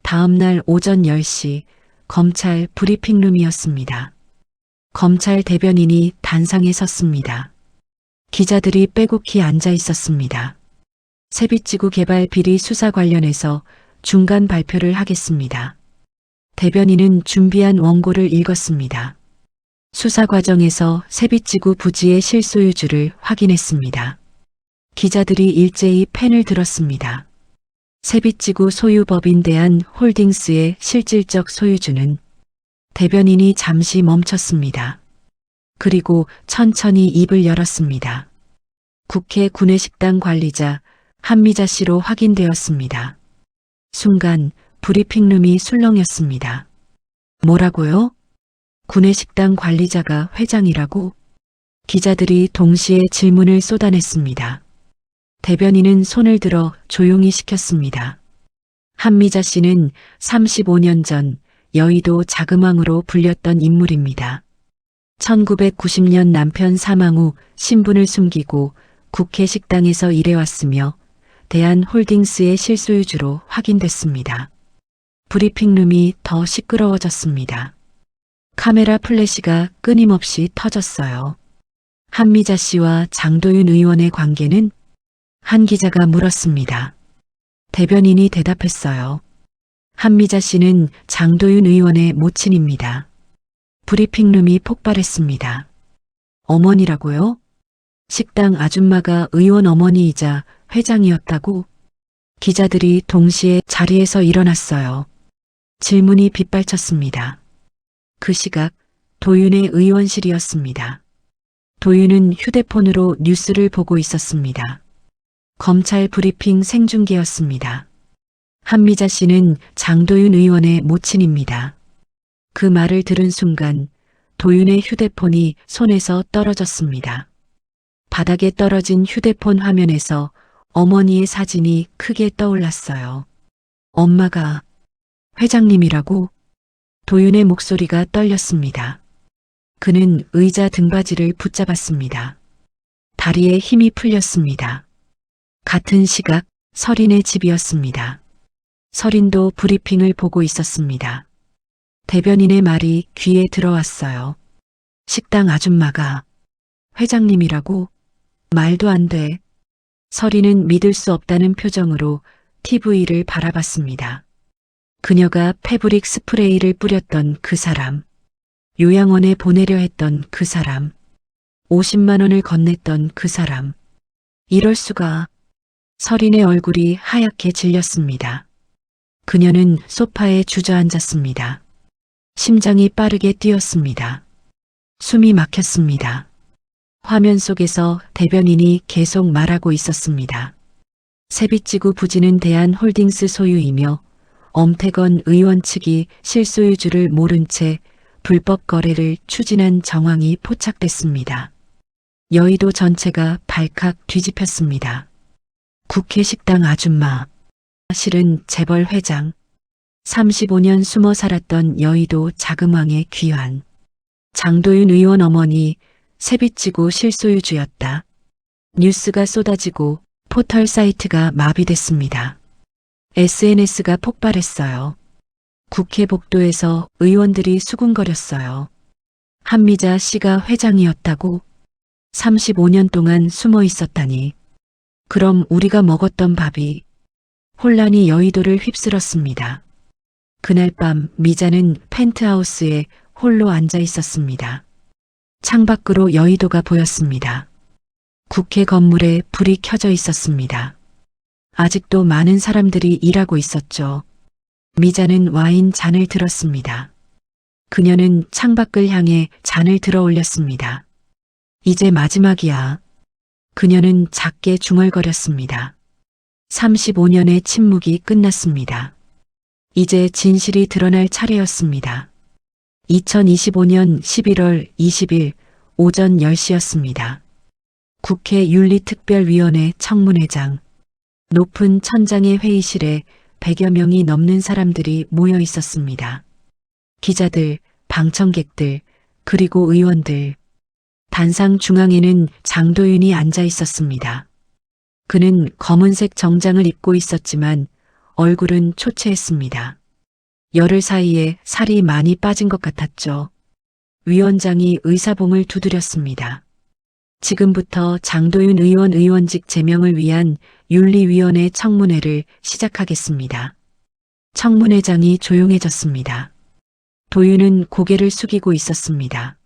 다음 날 오전 10시 검찰 브리핑룸이었습니다. 검찰 대변인이 단상에 섰습니다. 기자들이 빼곡히 앉아 있었습니다. 세빛지구 개발 비리 수사 관련해서 중간 발표를 하겠습니다. 대변인은 준비한 원고를 읽었습니다. 수사 과정에서 세빛지구 부지의 실소유주를 확인했습니다. 기자들이 일제히 펜을 들었습니다. 세빛지구 소유법인 대한홀딩스의 실질적 소유주는. 대변인이 잠시 멈췄습니다. 그리고 천천히 입을 열었습니다. 국회 구내식당 관리자 한미자 씨로 확인되었습니다. 순간 브리핑룸이 술렁였습니다. 뭐라고요? 구내식당 관리자가 회장이라고? 기자들이 동시에 질문을 쏟아냈습니다. 대변인은 손을 들어 조용히 시켰습니다. 한미자 씨는 35년 전 여의도 자금왕으로 불렸던 인물입니다. 1990년 남편 사망 후 신분을 숨기고 국회 식당에서 일해왔으며 대한홀딩스의 실소유주로 확인됐습니다. 브리핑룸이 더 시끄러워졌습니다. 카메라 플래시가 끊임없이 터졌어요. 한미자 씨와 장도윤 의원의 관계는? 한 기자가 물었습니다. 대변인이 대답했어요. 한미자 씨는 장도윤 의원의 모친입니다. 브리핑룸이 폭발했습니다. 어머니라고요? 식당 아줌마가 의원 어머니이자 회장이었다고? 기자들이 동시에 자리에서 일어났어요. 질문이 빗발쳤습니다. 그 시각 도윤의 의원실이었습니다. 도윤은 휴대폰으로 뉴스를 보고 있었습니다. 검찰 브리핑 생중계였습니다. 한미자 씨는 장도윤 의원의 모친입니다. 그 말을 들은 순간 도윤의 휴대폰이 손에서 떨어졌습니다. 바닥에 떨어진 휴대폰 화면에서 어머니의 사진이 크게 떠올랐어요. 엄마가 회장님이라고? 도윤의 목소리가 떨렸습니다. 그는 의자 등받이를 붙잡았습니다. 다리에 힘이 풀렸습니다. 같은 시각 설인의 집이었습니다. 설인도 브리핑을 보고 있었습니다. 대변인의 말이 귀에 들어왔어요. 식당 아줌마가 회장님이라고? 말도 안 돼. 설인은 믿을 수 없다는 표정으로 TV를 바라봤습니다. 그녀가 패브릭 스프레이를 뿌렸던 그 사람, 요양원에 보내려 했던 그 사람, 50만 원을 건넸던 그 사람. 이럴 수가. 설인의 얼굴이 하얗게 질렸습니다. 그녀는 소파에 주저앉았습니다. 심장이 빠르게 뛰었습니다. 숨이 막혔습니다. 화면 속에서 대변인이 계속 말하고 있었습니다. 세빛지구 부지는 대한홀딩스 소유이며 엄태건 의원 측이 실소유주를 모른 채 불법 거래를 추진한 정황이 포착됐습니다. 여의도 전체가 발칵 뒤집혔습니다. 국회 식당 아줌마, 실은 재벌 회장, 35년 숨어 살았던 여의도 자금왕의 귀환, 장도윤 의원 어머니 세빛지구 실소유주였다. 뉴스가 쏟아지고 포털 사이트가 마비됐습니다. SNS가 폭발했어요. 국회 복도에서 의원들이 수군거렸어요. 한미자 씨가 회장이었다고? 35년 동안 숨어 있었다니. 그럼 우리가 먹었던 밥이. 혼란이 여의도를 휩쓸었습니다. 그날 밤 미자는 펜트하우스에 홀로 앉아 있었습니다. 창밖으로 여의도가 보였습니다. 국회 건물에 불이 켜져 있었습니다. 아직도 많은 사람들이 일하고 있었죠. 미자는 와인 잔을 들었습니다. 그녀는 창밖을 향해 잔을 들어 올렸습니다. 이제 마지막이야. 그녀는 작게 중얼거렸습니다. 35년의 침묵이 끝났습니다. 이제 진실이 드러날 차례였습니다. 2025년 11월 20일 오전 10시였습니다. 국회 윤리특별위원회 청문회장. 높은 천장의 회의실에 100여 명이 넘는 사람들이 모여 있었습니다. 기자들, 방청객들, 그리고 의원들. 단상 중앙에는 장도윤이 앉아 있었습니다. 그는 검은색 정장을 입고 있었지만 얼굴은 초췌했습니다. 열흘 사이에 살이 많이 빠진 것 같았죠. 위원장이 의사봉을 두드렸습니다. 지금부터 장도윤 의원 의원직 제명을 위한 윤리위원회 청문회를 시작하겠습니다. 청문회장이 조용해졌습니다. 도윤은 고개를 숙이고 있었습니다.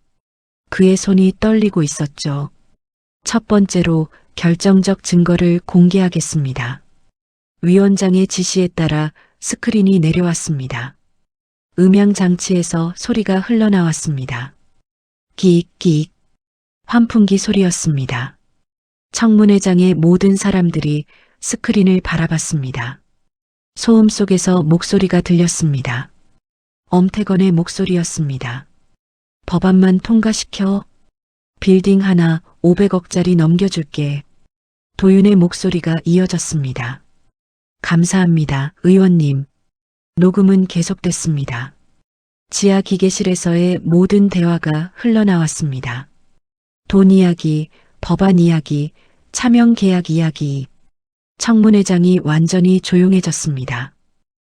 그의 손이 떨리고 있었죠. 첫 번째로 결정적 증거를 공개하겠습니다. 위원장의 지시에 따라 스크린이 내려왔습니다. 음향장치에서 소리가 흘러나왔습니다. 기익기익. 환풍기 소리였습니다. 청문회장의 모든 사람들이 스크린을 바라봤습니다. 소음 속에서 목소리가 들렸습니다. 엄태건의 목소리였습니다. 법안만 통과시켜. 빌딩 하나 500억짜리 넘겨줄게. 도윤의 목소리가 이어졌습니다. 감사합니다, 의원님. 녹음은 계속됐습니다. 지하 기계실에서의 모든 대화가 흘러나왔습니다. 돈 이야기, 법안 이야기, 차명 계약 이야기. 청문회장이 완전히 조용해졌습니다.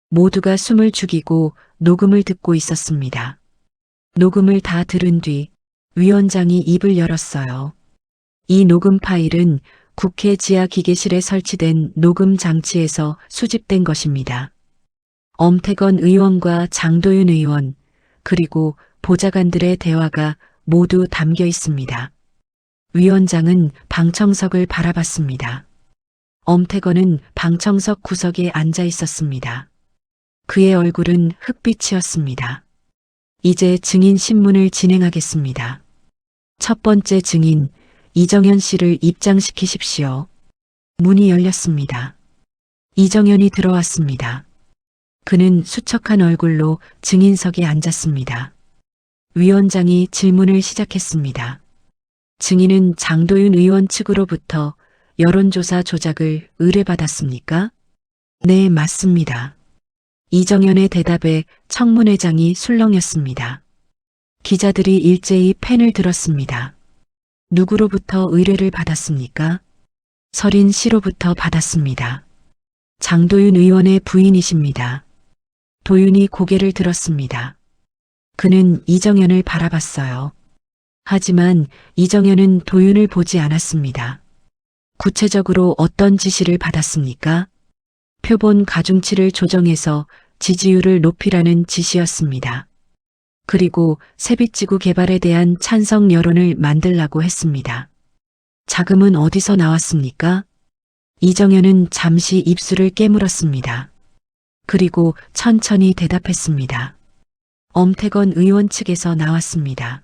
모두가 숨을 죽이고 녹음을 듣고 있었습니다. 녹음을 다 들은 뒤 위원장이 입을 열었어요. 이 녹음 파일은 국회 지하 기계실에 설치된 녹음 장치에서 수집된 것입니다. 엄태건 의원과 장도윤 의원, 그리고 보좌관들의 대화가 모두 담겨 있습니다. 위원장은 방청석을 바라봤습니다. 엄태건은 방청석 구석에 앉아 있었습니다. 그의 얼굴은 흑빛이었습니다. 이제 증인 신문을 진행하겠습니다. 첫 번째 증인, 이정현 씨를 입장시키십시오. 문이 열렸습니다. 이정현이 들어왔습니다. 그는 수척한 얼굴로 증인석에 앉았습니다. 위원장이 질문을 시작했습니다. 증인은 장도윤 의원 측으로부터 여론조사 조작을 의뢰받았습니까? 네, 맞습니다. 이정현의 대답에 청문회장이 술렁였습니다. 기자들이 일제히 펜을 들었습니다. 누구로부터 의뢰를 받았습니까? 설인 씨로부터 받았습니다. 장도윤 의원의 부인이십니다. 도윤이 고개를 들었습니다. 그는 이정현을 바라봤어요. 하지만 이정현은 도윤을 보지 않았습니다. 구체적으로 어떤 지시를 받았습니까? 표본 가중치를 조정해서 지지율을 높이라는 지시였습니다. 그리고 세빛지구 개발에 대한 찬성 여론을 만들라고 했습니다. 자금은 어디서 나왔습니까? 이정현은 잠시 입술을 깨물었습니다. 그리고 천천히 대답했습니다. 엄태건 의원 측에서 나왔습니다.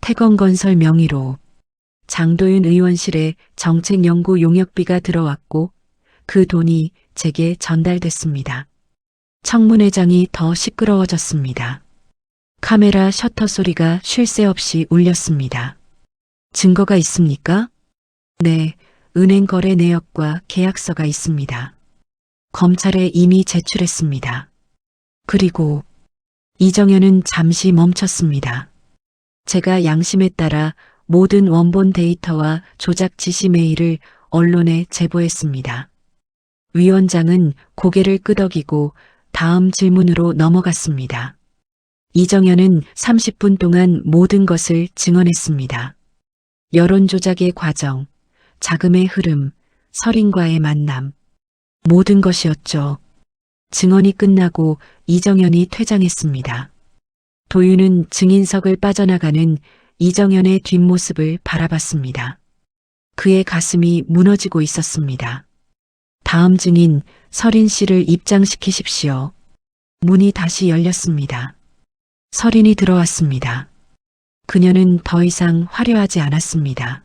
태건건설 명의로 장도윤 의원실에 정책연구 용역비가 들어왔고 그 돈이 제게 전달됐습니다. 청문회장이 더 시끄러워졌습니다. 카메라 셔터 소리가 쉴 새 없이 울렸습니다. 증거가 있습니까? 네, 은행 거래 내역과 계약서가 있습니다. 검찰에 이미 제출했습니다. 그리고 이정현은 잠시 멈췄습니다. 제가 양심에 따라 모든 원본 데이터와 조작 지시 메일을 언론에 제보했습니다. 위원장은 고개를 끄덕이고 다음 질문으로 넘어갔습니다. 이정현은 30분 동안 모든 것을 증언했습니다. 여론 조작의 과정, 자금의 흐름, 설인과의 만남, 모든 것이었죠. 증언이 끝나고 이정현이 퇴장했습니다. 도윤은 증인석을 빠져나가는 이정현의 뒷모습을 바라봤습니다. 그의 가슴이 무너지고 있었습니다. 다음 증인 서린 씨를 입장시키십시오. 문이 다시 열렸습니다. 서린이 들어왔습니다. 그녀는 더 이상 화려하지 않았습니다.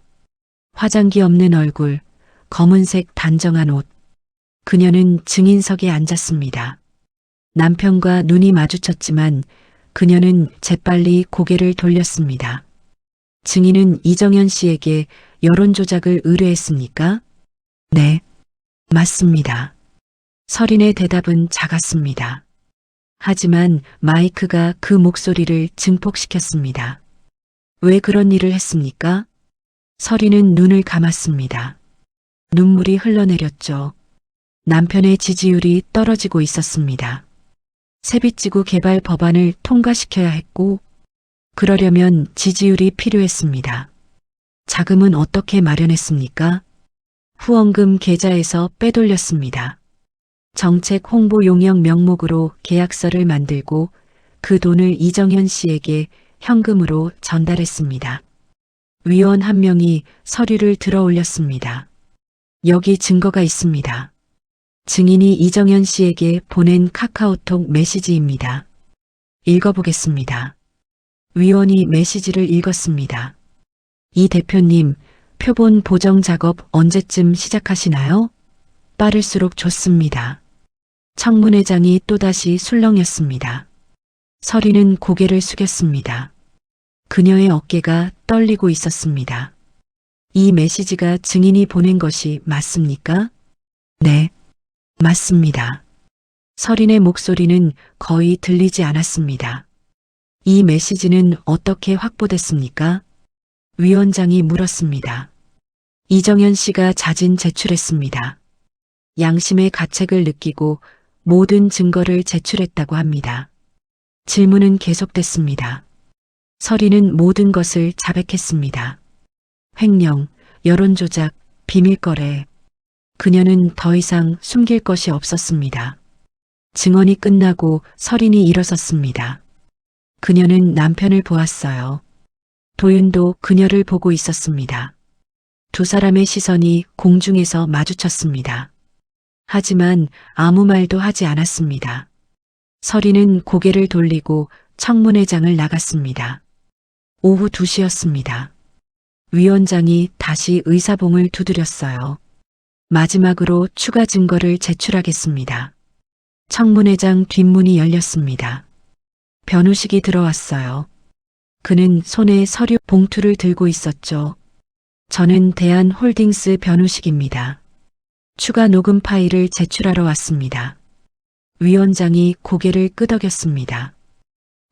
화장기 없는 얼굴, 검은색 단정한 옷. 그녀는 증인석에 앉았습니다. 남편과 눈이 마주쳤지만 그녀는 재빨리 고개를 돌렸습니다. 증인은 이정현 씨에게 여론 조작을 의뢰했습니까? 네, 맞습니다. 서린의 대답은 작았습니다. 하지만 마이크가 그 목소리를 증폭시켰습니다. 왜 그런 일을 했습니까? 서린은 눈을 감았습니다. 눈물이 흘러내렸죠. 남편의 지지율이 떨어지고 있었습니다. 세빛지구 개발 법안을 통과시켜야 했고, 그러려면 지지율이 필요했습니다. 자금은 어떻게 마련했습니까? 후원금 계좌에서 빼돌렸습니다. 정책 홍보 용역 명목으로 계약서를 만들고 그 돈을 이정현 씨에게 현금으로 전달했습니다. 위원 한 명이 서류를 들어 올렸습니다. 여기 증거가 있습니다. 증인이 이정현 씨에게 보낸 카카오톡 메시지입니다. 읽어보겠습니다. 위원이 메시지를 읽었습니다. 이 대표님, 표본 보정 작업 언제쯤 시작하시나요? 빠를수록 좋습니다. 청문회장이 또다시 술렁였습니다. 서린은 고개를 숙였습니다. 그녀의 어깨가 떨리고 있었습니다. 이 메시지가 증인이 보낸 것이 맞습니까? 네, 맞습니다. 서린의 목소리는 거의 들리지 않았습니다. 이 메시지는 어떻게 확보됐습니까? 위원장이 물었습니다. 이정현 씨가 자진 제출했습니다. 양심의 가책을 느끼고 모든 증거를 제출했다고 합니다. 질문은 계속됐습니다. 서린은 모든 것을 자백했습니다. 횡령, 여론조작, 비밀거래. 그녀는 더 이상 숨길 것이 없었습니다. 증언이 끝나고 서린이 일어섰습니다. 그녀는 남편을 보았어요. 도윤도 그녀를 보고 있었습니다. 두 사람의 시선이 공중에서 마주쳤습니다. 하지만 아무 말도 하지 않았습니다. 서린은 고개를 돌리고 청문회장을 나갔습니다. 오후 2시였습니다. 위원장이 다시 의사봉을 두드렸어요. 마지막으로 추가 증거를 제출하겠습니다. 청문회장 뒷문이 열렸습니다. 변호식이 들어왔어요. 그는 손에 서류 봉투를 들고 있었죠. 저는 대한홀딩스 변호식입니다. 추가 녹음 파일을 제출하러 왔습니다. 위원장이 고개를 끄덕였습니다.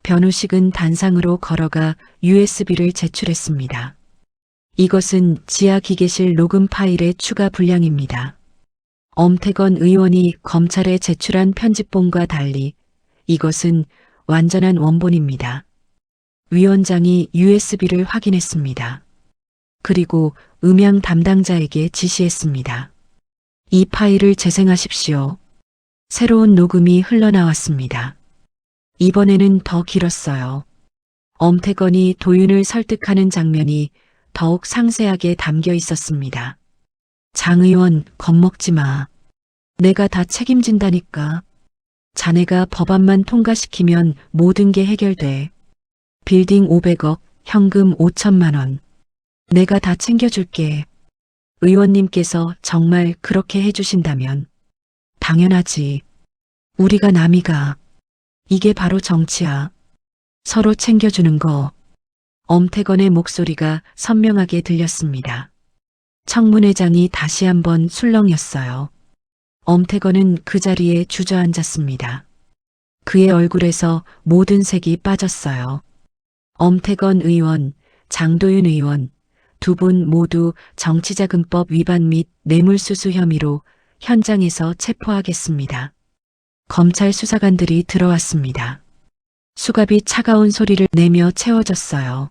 변호식은 단상으로 걸어가 USB를 제출했습니다. 이것은 지하 기계실 녹음 파일의 추가 분량입니다. 엄태건 의원이 검찰에 제출한 편집본과 달리 이것은 완전한 원본입니다. 위원장이 USB를 확인했습니다. 그리고 음향 담당자에게 지시했습니다. 이 파일을 재생하십시오. 새로운 녹음이 흘러나왔습니다. 이번에는 더 길었어요. 엄태건이 도윤을 설득하는 장면이 더욱 상세하게 담겨 있었습니다. 장 의원, 겁먹지 마. 내가 다 책임진다니까. 자네가 법안만 통과시키면 모든 게 해결돼. 빌딩 500억, 현금 5천만 원. 내가 다 챙겨줄게. 의원님께서 정말 그렇게 해주신다면. 당연하지. 우리가 남이가. 이게 바로 정치야. 서로 챙겨주는 거. 엄태건의 목소리가 선명하게 들렸습니다. 청문회장이 다시 한번 술렁였어요. 엄태건은 그 자리에 주저앉았습니다. 그의 얼굴에서 모든 색이 빠졌어요. 엄태건 의원, 장도윤 의원, 두 분 모두 정치자금법 위반 및 뇌물수수 혐의로 현장에서 체포하겠습니다. 검찰 수사관들이 들어왔습니다. 수갑이 차가운 소리를 내며 채워졌어요.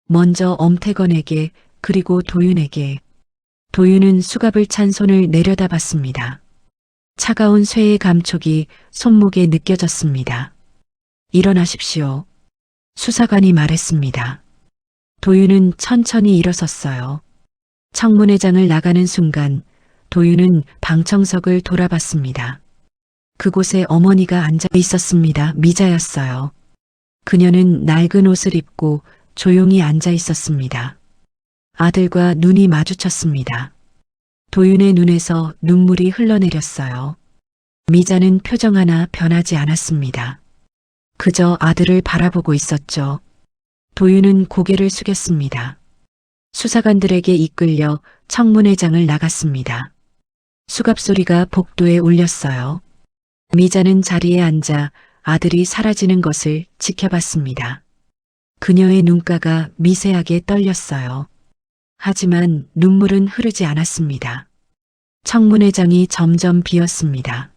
먼저 엄태건에게 그리고 도윤에게. 도윤은 수갑을 찬 손을 내려다봤습니다. 차가운 쇠의 감촉이 손목에 느껴졌습니다. 일어나십시오. 수사관이 말했습니다. 도윤은 천천히 일어섰어요. 청문회장을 나가는 순간 도윤은 방청석을 돌아봤습니다. 그곳에 어머니가 앉아 있었습니다. 미자였어요. 그녀는 낡은 옷을 입고 조용히 앉아 있었습니다. 아들과 눈이 마주쳤습니다. 도윤의 눈에서 눈물이 흘러내렸어요. 미자는 표정 하나 변하지 않았습니다. 그저 아들을 바라보고 있었죠. 도윤은 고개를 숙였습니다. 수사관들에게 이끌려 청문회장을 나갔습니다. 수갑 소리가 복도에 울렸어요. 미자는 자리에 앉아 아들이 사라지는 것을 지켜봤습니다. 그녀의 눈가가 미세하게 떨렸어요. 하지만 눈물은 흐르지 않았습니다. 청문회장이 점점 비었습니다.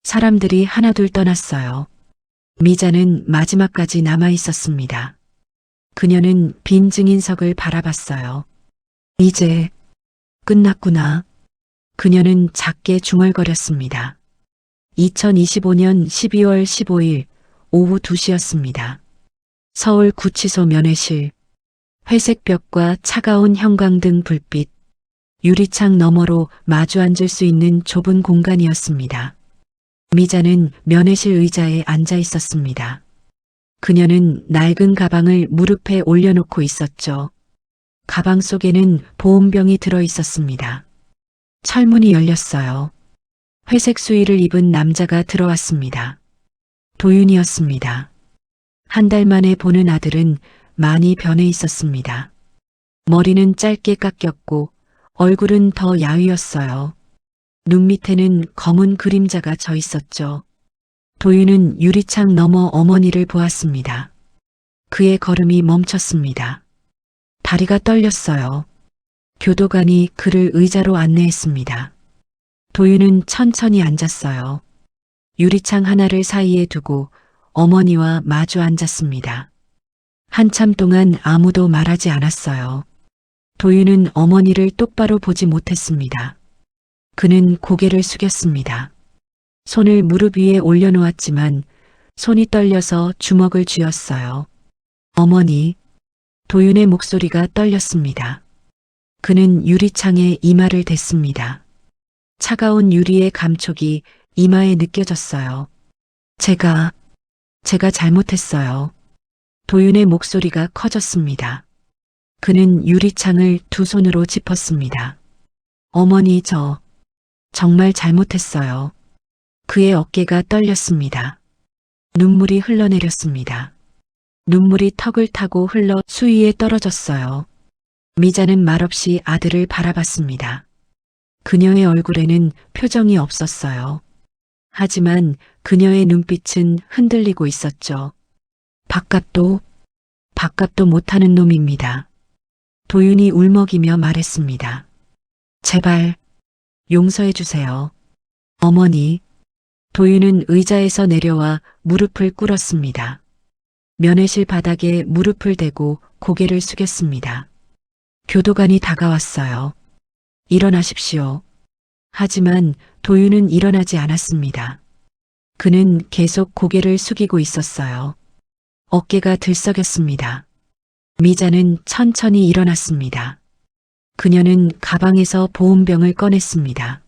사람들이 하나둘 떠났어요. 미자는 마지막까지 남아 있었습니다. 그녀는 빈 증인석을 바라봤어요. 이제 끝났구나. 그녀는 작게 중얼거렸습니다. 2025년 12월 15일 오후 2시였습니다. 서울 구치소 면회실. 회색 벽과 차가운 형광등 불빛, 유리창 너머로 마주 앉을 수 있는 좁은 공간이었습니다. 미자는 면회실 의자에 앉아 있었습니다. 그녀는 낡은 가방을 무릎에 올려놓고 있었죠. 가방 속에는 보온병이 들어 있었습니다. 철문이 열렸어요. 회색 수의를 입은 남자가 들어왔습니다. 도윤이었습니다. 한 달 만에 보는 아들은 많이 변해 있었습니다. 머리는 짧게 깎였고 얼굴은 더 야위었어요. 눈 밑에는 검은 그림자가 져 있었죠. 도윤은 유리창 너머 어머니를 보았습니다. 그의 걸음이 멈췄습니다. 다리가 떨렸어요. 교도관이 그를 의자로 안내했습니다. 도윤은 천천히 앉았어요. 유리창 하나를 사이에 두고 어머니와 마주 앉았습니다. 한참 동안 아무도 말하지 않았어요. 도윤은 어머니를 똑바로 보지 못했습니다. 그는 고개를 숙였습니다. 손을 무릎 위에 올려놓았지만 손이 떨려서 주먹을 쥐었어요. 어머니, 도윤의 목소리가 떨렸습니다. 그는 유리창에 이마를 댔습니다. 차가운 유리의 감촉이 이마에 느껴졌어요. 제가 잘못했어요. 도윤의 목소리가 커졌습니다. 그는 유리창을 두 손으로 짚었습니다. 어머니, 저 정말 잘못했어요. 그의 어깨가 떨렸습니다. 눈물이 흘러내렸습니다. 눈물이 턱을 타고 흘러 수위에 떨어졌어요. 미자는 말없이 아들을 바라봤습니다. 그녀의 얼굴에는 표정이 없었어요. 하지만 그녀의 눈빛은 흔들리고 있었죠. 밥값도 못하는 놈입니다. 도윤이 울먹이며 말했습니다. 제발 용서해 주세요. 어머니. 도윤은 의자에서 내려와 무릎을 꿇었습니다. 면회실 바닥에 무릎을 대고 고개를 숙였습니다. 교도관이 다가왔어요. 일어나십시오. 하지만 도윤은 일어나지 않았습니다. 그는 계속 고개를 숙이고 있었어요. 어깨가 들썩였습니다. 미자는 천천히 일어났습니다. 그녀는 가방에서 보온병을 꺼냈습니다.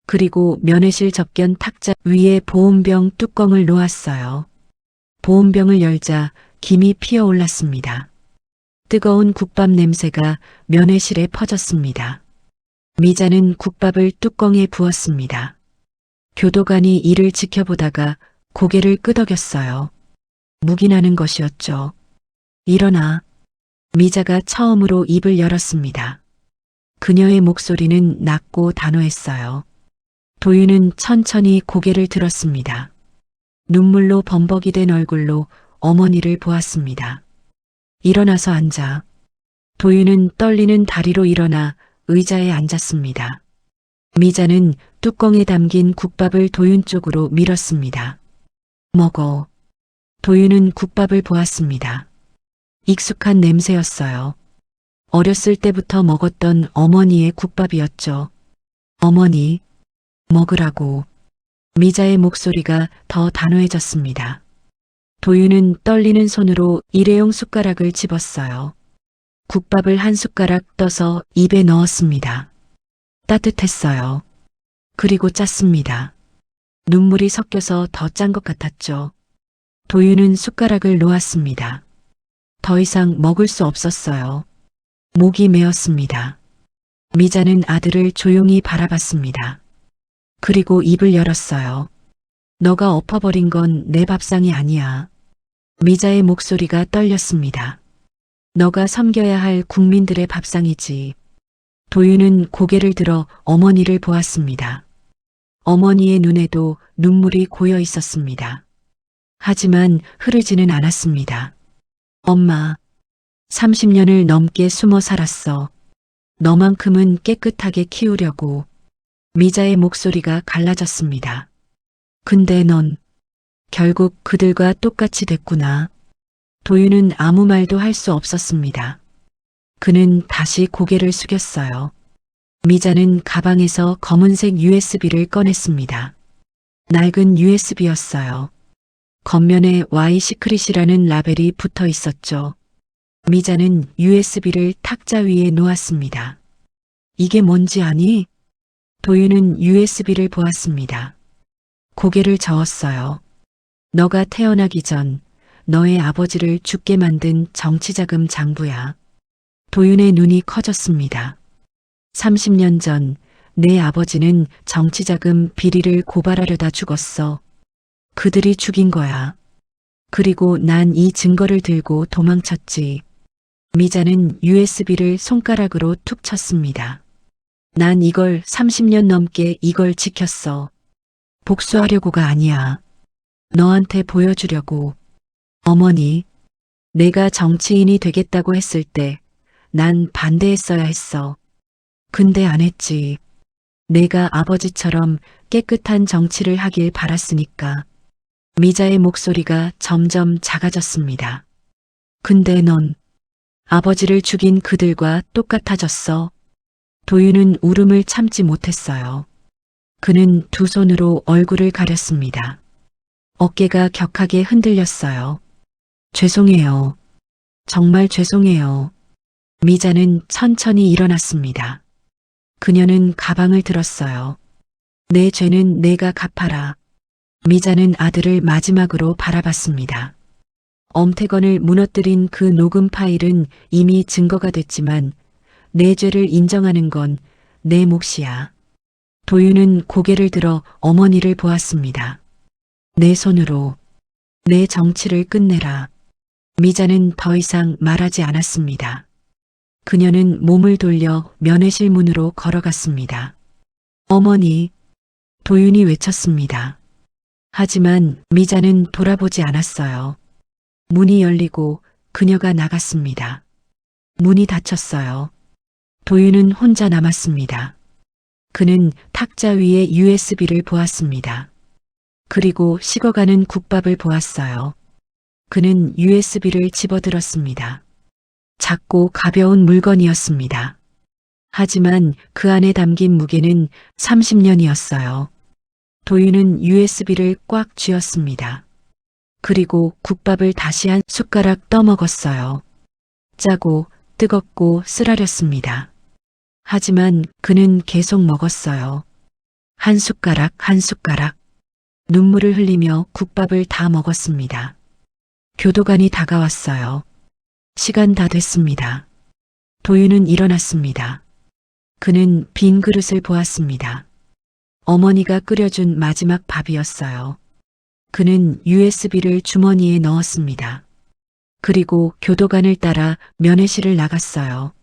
그리고 면회실 접견 탁자 위에 보온병 뚜껑을 놓았어요. 보온병을 열자 김이 피어올랐습니다. 뜨거운 국밥 냄새가 면회실에 퍼졌습니다. 미자는 국밥을 뚜껑에 부었습니다. 교도관이 이를 지켜보다가 고개를 끄덕였어요. 묵인하는 것이었죠. 일어나. 미자가 처음으로 입을 열었습니다. 그녀의 목소리는 낮고 단호했어요. 도윤은 천천히 고개를 들었습니다. 눈물로 범벅이 된 얼굴로 어머니를 보았습니다. 일어나서 앉아. 도윤은 떨리는 다리로 일어나 의자에 앉았습니다. 미자는 뚜껑에 담긴 국밥을 도윤 쪽으로 밀었습니다. 먹어. 도윤은 국밥을 보았습니다. 익숙한 냄새였어요. 어렸을 때부터 먹었던 어머니의 국밥이었죠. 어머니, 먹으라고. 미자의 목소리가 더 단호해졌습니다. 도윤은 떨리는 손으로 일회용 숟가락을 집었어요. 국밥을 한 숟가락 떠서 입에 넣었습니다. 따뜻했어요. 그리고 짰습니다. 눈물이 섞여서 더 짠 것 같았죠. 도윤은 숟가락을 놓았습니다. 더 이상 먹을 수 없었어요. 목이 메었습니다. 미자는 아들을 조용히 바라봤습니다. 그리고 입을 열었어요. 너가 엎어버린 건 내 밥상이 아니야. 미자의 목소리가 떨렸습니다. 너가 섬겨야 할 국민들의 밥상이지. 도윤은 고개를 들어 어머니를 보았습니다. 어머니의 눈에도 눈물이 고여 있었습니다. 하지만 흐르지는 않았습니다. 엄마, 30년을 넘게 숨어 살았어. 너만큼은 깨끗하게 키우려고. 미자의 목소리가 갈라졌습니다. 근데 넌 결국 그들과 똑같이 됐구나. 도윤은 아무 말도 할 수 없었습니다. 그는 다시 고개를 숙였어요. 미자는 가방에서 검은색 USB를 꺼냈습니다. 낡은 USB였어요. 겉면에 Y 시크릿이라는 라벨이 붙어 있었죠. 미자는 USB를 탁자 위에 놓았습니다. 이게 뭔지 아니? 도윤은 USB를 보았습니다. 고개를 저었어요. 너가 태어나기 전 너의 아버지를 죽게 만든 정치자금 장부야. 도윤의 눈이 커졌습니다. 30년 전 내 아버지는 정치자금 비리를 고발하려다 죽었어. 그들이 죽인 거야. 그리고 난 이 증거를 들고 도망쳤지. 미자는 USB를 손가락으로 툭 쳤습니다. 난 이걸 30년 넘게 이걸 지켰어. 복수하려고가 아니야. 너한테 보여주려고. 어머니, 내가 정치인이 되겠다고 했을 때 난 반대했어야 했어. 근데 안 했지. 내가 아버지처럼 깨끗한 정치를 하길 바랐으니까. 미자의 목소리가 점점 작아졌습니다. 근데 넌 아버지를 죽인 그들과 똑같아졌어. 도윤은 울음을 참지 못했어요. 그는 두 손으로 얼굴을 가렸습니다. 어깨가 격하게 흔들렸어요. 죄송해요. 정말 죄송해요. 미자는 천천히 일어났습니다. 그녀는 가방을 들었어요. 내 죄는 내가 갚아라. 미자는 아들을 마지막으로 바라봤습니다. 엄태건을 무너뜨린 그 녹음 파일은 이미 증거가 됐지만 내 죄를 인정하는 건 내 몫이야. 도윤은 고개를 들어 어머니를 보았습니다. 내 손으로 내 정치를 끝내라. 미자는 더 이상 말하지 않았습니다. 그녀는 몸을 돌려 면회실 문으로 걸어갔습니다. 어머니, 도윤이 외쳤습니다. 하지만 미자는 돌아보지 않았어요. 문이 열리고 그녀가 나갔습니다. 문이 닫혔어요. 도윤은 혼자 남았습니다. 그는 탁자 위에 USB를 보았습니다. 그리고 식어가는 국밥을 보았어요. 그는 USB를 집어들었습니다. 작고 가벼운 물건이었습니다. 하지만 그 안에 담긴 무게는 30년이었어요. 도윤은 USB를 꽉 쥐었습니다. 그리고 국밥을 다시 한 숟가락 떠먹었어요. 짜고 뜨겁고 쓰라렸습니다. 하지만 그는 계속 먹었어요. 한 숟가락 한 숟가락. 눈물을 흘리며 국밥을 다 먹었습니다. 교도관이 다가왔어요. 시간 다 됐습니다. 도윤은 일어났습니다. 그는 빈 그릇을 보았습니다. 어머니가 끓여준 마지막 밥이었어요. 그는 USB를 주머니에 넣었습니다. 그리고 교도관을 따라 면회실을 나갔어요.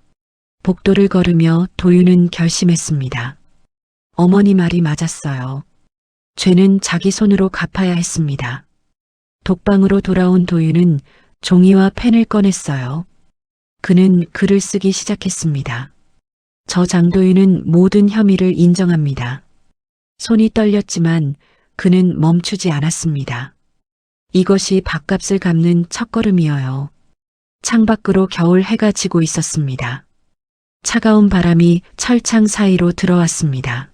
복도를 걸으며 도윤은 결심했습니다. 어머니 말이 맞았어요. 죄는 자기 손으로 갚아야 했습니다. 독방으로 돌아온 도윤은 종이와 펜을 꺼냈어요. 그는 글을 쓰기 시작했습니다. 저 장도윤은 모든 혐의를 인정합니다. 손이 떨렸지만 그는 멈추지 않았습니다. 이것이 밥값을 갚는 첫걸음이어요. 창밖으로 겨울 해가 지고 있었습니다. 차가운 바람이 철창 사이로 들어왔습니다.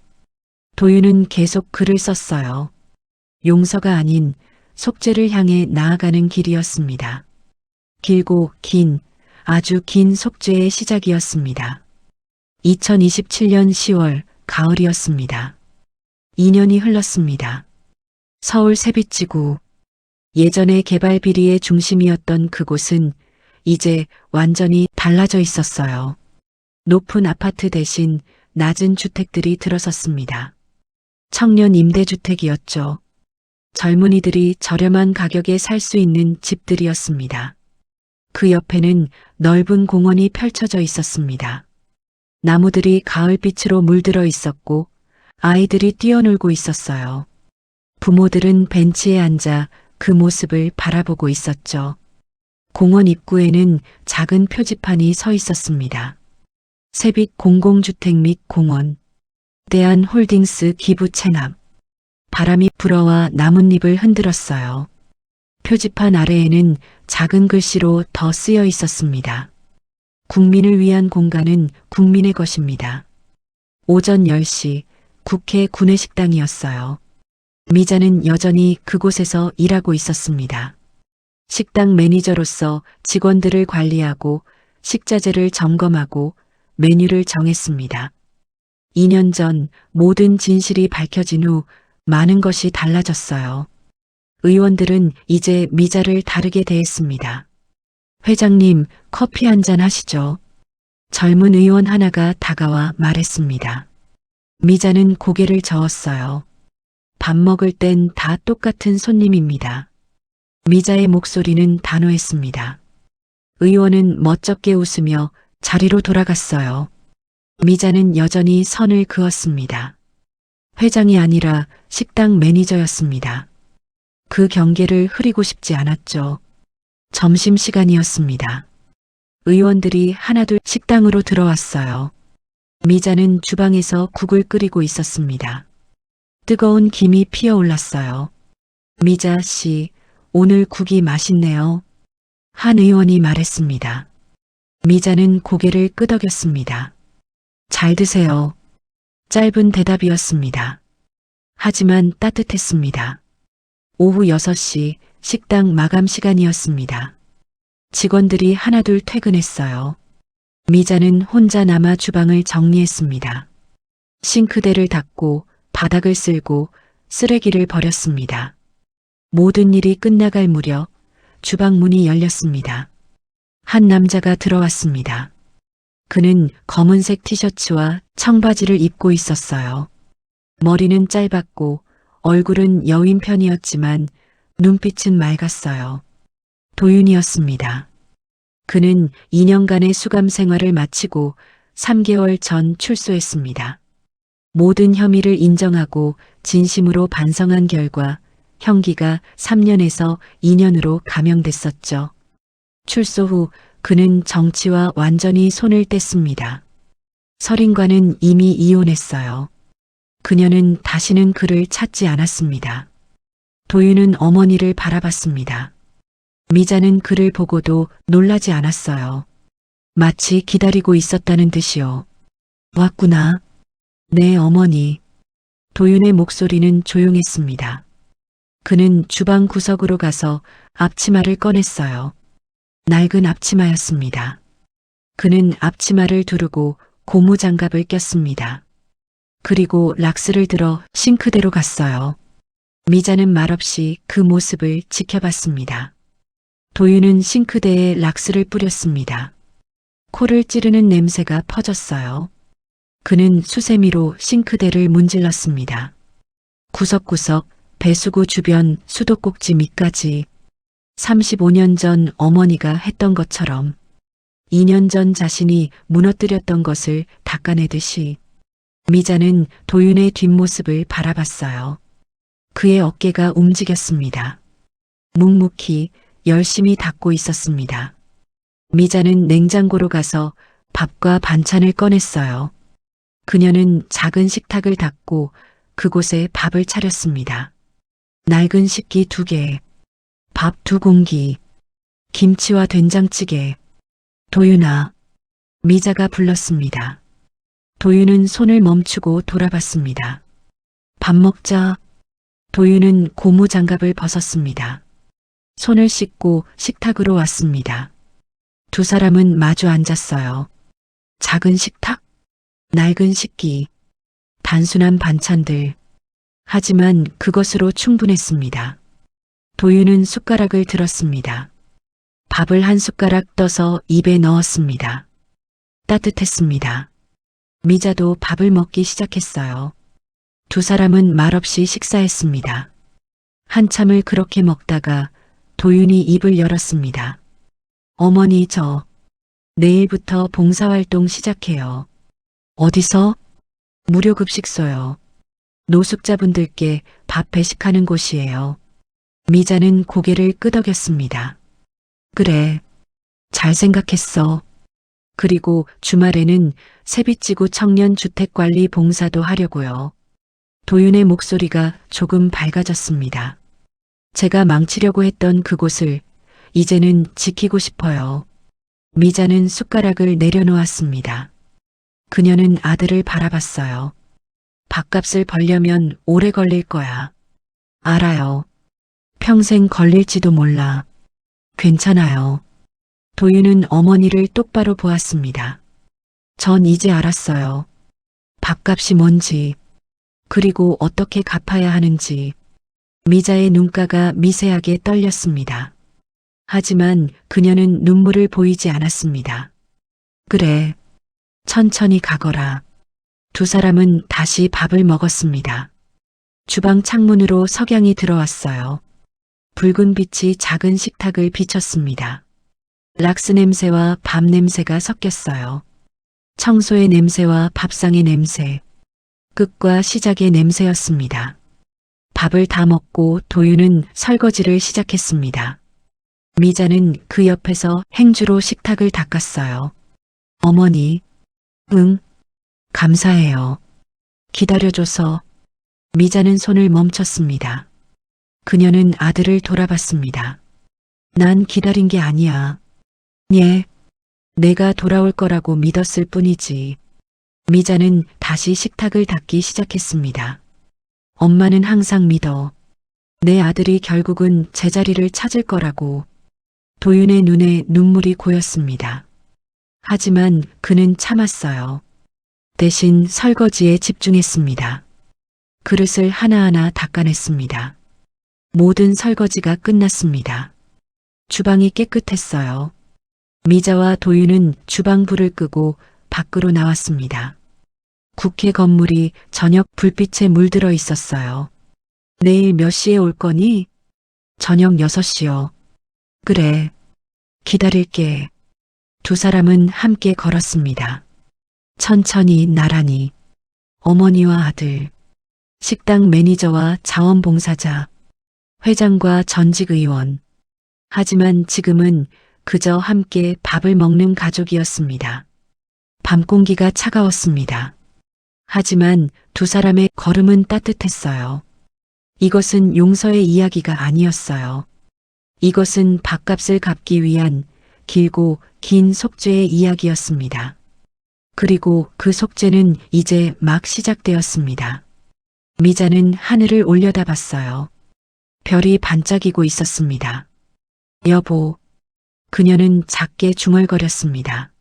도윤은 계속 글을 썼어요. 용서가 아닌 속죄를 향해 나아가는 길이었습니다. 길고 긴, 아주 긴 속죄의 시작이었습니다. 2027년 10월 가을이었습니다. 2년이 흘렀습니다. 서울 세빛지구. 예전에 개발 비리의 중심이었던 그곳은 이제 완전히 달라져 있었어요. 높은 아파트 대신 낮은 주택들이 들어섰습니다. 청년 임대주택이었죠. 젊은이들이 저렴한 가격에 살 수 있는 집들이었습니다. 그 옆에는 넓은 공원이 펼쳐져 있었습니다. 나무들이 가을빛으로 물들어 있었고 아이들이 뛰어놀고 있었어요. 부모들은 벤치에 앉아 그 모습을 바라보고 있었죠. 공원 입구에는 작은 표지판이 서 있었습니다. 세빛 공공주택 및 공원, 대한홀딩스 기부 체납. 바람이 불어와 나뭇잎을 흔들었어요. 표지판 아래에는 작은 글씨로 더 쓰여 있었습니다. 국민을 위한 공간은 국민의 것입니다. 오전 10시 국회 구내식당이었어요. 미자는 여전히 그곳에서 일하고 있었습니다. 식당 매니저로서 직원들을 관리하고 식자재를 점검하고 메뉴를 정했습니다. 2년 전 모든 진실이 밝혀진 후 많은 것이 달라졌어요. 의원들은 이제 미자를 다르게 대했습니다. 회장님, 커피 한잔 하시죠. 젊은 의원 하나가 다가와 말했습니다. 미자는 고개를 저었어요. 밥 먹을 땐 다 똑같은 손님입니다. 미자의 목소리는 단호했습니다. 의원은 멋쩍게 웃으며 자리로 돌아갔어요. 미자는 여전히 선을 그었습니다. 회장이 아니라 식당 매니저였습니다. 그 경계를 흐리고 싶지 않았죠. 점심시간이었습니다. 의원들이 하나둘 식당으로 들어왔어요. 미자는 주방에서 국을 끓이고 있었습니다. 뜨거운 김이 피어올랐어요. 미자 씨, 오늘 국이 맛있네요. 한 의원이 말했습니다. 미자는 고개를 끄덕였습니다. 잘 드세요. 짧은 대답이었습니다. 하지만 따뜻했습니다. 오후 6시 식당 마감 시간이었습니다. 직원들이 하나둘 퇴근했어요. 미자는 혼자 남아 주방을 정리했습니다. 싱크대를 닦고 바닥을 쓸고 쓰레기를 버렸습니다. 모든 일이 끝나갈 무렵 주방 문이 열렸습니다. 한 남자가 들어왔습니다. 그는 검은색 티셔츠와 청바지를 입고 있었어요. 머리는 짧았고 얼굴은 여윈 편이었지만 눈빛은 맑았어요. 도윤이었습니다. 그는 2년간의 수감 생활을 마치고 3개월 전 출소했습니다. 모든 혐의를 인정하고 진심으로 반성한 결과 형기가 3년에서 2년으로 감형됐었죠. 출소 후 그는 정치와 완전히 손을 뗐습니다. 서린과는 이미 이혼했어요. 그녀는 다시는 그를 찾지 않았습니다. 도윤은 어머니를 바라봤습니다. 미자는 그를 보고도 놀라지 않았어요. 마치 기다리고 있었다는 듯이요. 왔구나. 네, 어머니. 도윤의 목소리는 조용했습니다. 그는 주방 구석으로 가서 앞치마를 꺼냈어요. 낡은 앞치마였습니다. 그는 앞치마를 두르고 고무장갑을 꼈습니다. 그리고 락스를 들어 싱크대로 갔어요. 미자는 말없이 그 모습을 지켜봤습니다. 도윤은 싱크대에 락스를 뿌렸습니다. 코를 찌르는 냄새가 퍼졌어요. 그는 수세미로 싱크대를 문질렀습니다. 구석구석 배수구 주변 수도꼭지 밑까지 35년 전 어머니가 했던 것처럼 2년 전 자신이 무너뜨렸던 것을 닦아내듯이 미자는 도윤의 뒷모습을 바라봤어요. 그의 어깨가 움직였습니다. 묵묵히 열심히 닦고 있었습니다. 미자는 냉장고로 가서 밥과 반찬을 꺼냈어요. 그녀는 작은 식탁을 닦고 그곳에 밥을 차렸습니다. 낡은 식기 2개, 밥 2공기, 김치와 된장찌개. 도윤아, 미자가 불렀습니다. 도윤은 손을 멈추고 돌아봤습니다. 밥 먹자. 도윤은 고무장갑을 벗었습니다. 손을 씻고 식탁으로 왔습니다. 두 사람은 마주 앉았어요. 작은 식탁, 낡은 식기, 단순한 반찬들. 하지만 그것으로 충분했습니다. 도윤은 숟가락을 들었습니다. 밥을 한 숟가락 떠서 입에 넣었습니다. 따뜻했습니다. 미자도 밥을 먹기 시작했어요. 두 사람은 말없이 식사했습니다. 한참을 그렇게 먹다가 도윤이 입을 열었습니다. 어머니, 저 내일부터 봉사활동 시작해요. 어디서? 무료급식소요. 노숙자분들께 밥 배식하는 곳이에요. 미자는 고개를 끄덕였습니다. 그래, 잘 생각했어. 그리고 주말에는 세빛지구 청년주택관리 봉사도 하려고요. 도윤의 목소리가 조금 밝아졌습니다. 제가 망치려고 했던 그곳을 이제는 지키고 싶어요. 미자는 숟가락을 내려놓았습니다. 그녀는 아들을 바라봤어요. 밥값을 벌려면 오래 걸릴 거야. 알아요. 평생 걸릴지도 몰라. 괜찮아요. 도윤은 어머니를 똑바로 보았습니다. 전 이제 알았어요. 밥값이 뭔지, 그리고 어떻게 갚아야 하는지. 미자의 눈가가 미세하게 떨렸습니다. 하지만 그녀는 눈물을 보이지 않았습니다. 그래, 천천히 가거라. 두 사람은 다시 밥을 먹었습니다. 주방 창문으로 석양이 들어왔어요. 붉은 빛이 작은 식탁을 비쳤습니다. 락스 냄새와 밥 냄새가 섞였어요. 청소의 냄새와 밥상의 냄새, 끝과 시작의 냄새였습니다. 밥을 다 먹고 도윤은 설거지를 시작했습니다. 미자는 그 옆에서 행주로 식탁을 닦았어요. 어머니, 응, 감사해요. 기다려줘서. 미자는 손을 멈췄습니다. 그녀는 아들을 돌아봤습니다. 난 기다린 게 아니야. 예, 내가 돌아올 거라고 믿었을 뿐이지. 미자는 다시 식탁을 닦기 시작했습니다. 엄마는 항상 믿어. 내 아들이 결국은 제자리를 찾을 거라고. 도윤의 눈에 눈물이 고였습니다. 하지만 그는 참았어요. 대신 설거지에 집중했습니다. 그릇을 하나하나 닦아냈습니다. 모든 설거지가 끝났습니다. 주방이 깨끗했어요. 미자와 도윤은 주방 불을 끄고 밖으로 나왔습니다. 국회 건물이 저녁 불빛에 물들어 있었어요. 내일 몇 시에 올 거니? 저녁 6시요. 그래, 기다릴게. 두 사람은 함께 걸었습니다. 천천히 나란히. 어머니와 아들, 식당 매니저와 자원봉사자, 회장과 전직 의원. 하지만 지금은 그저 함께 밥을 먹는 가족이었습니다. 밤 공기가 차가웠습니다. 하지만 두 사람의 걸음은 따뜻했어요. 이것은 용서의 이야기가 아니었어요. 이것은 밥값을 갚기 위한 길고 긴 속죄의 이야기였습니다. 그리고 그 속죄는 이제 막 시작되었습니다. 미자는 하늘을 올려다봤어요. 별이 반짝이고 있었습니다. 여보, 그녀는 작게 중얼거렸습니다.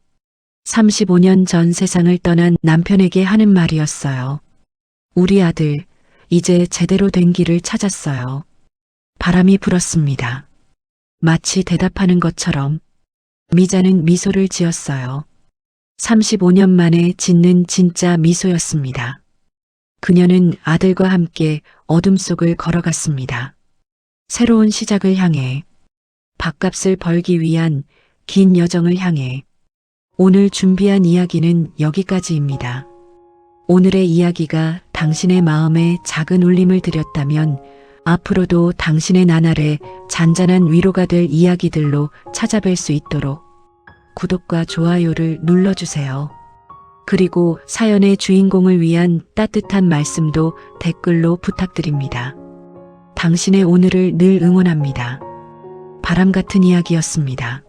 35년 전 세상을 떠난 남편에게 하는 말이었어요. 우리 아들, 이제 제대로 된 길을 찾았어요. 바람이 불었습니다. 마치 대답하는 것처럼. 미자는 미소를 지었어요. 35년 만에 짓는 진짜 미소였습니다. 그녀는 아들과 함께 어둠 속을 걸어갔습니다. 새로운 시작을 향해, 밥값을 벌기 위한 긴 여정을 향해. 오늘 준비한 이야기는 여기까지입니다. 오늘의 이야기가 당신의 마음에 작은 울림을 드렸다면 앞으로도 당신의 나날에 잔잔한 위로가 될 이야기들로 찾아뵐 수 있도록 구독과 좋아요를 눌러주세요. 그리고 사연의 주인공을 위한 따뜻한 말씀도 댓글로 부탁드립니다. 당신의 오늘을 늘 응원합니다. 바람 같은 이야기였습니다.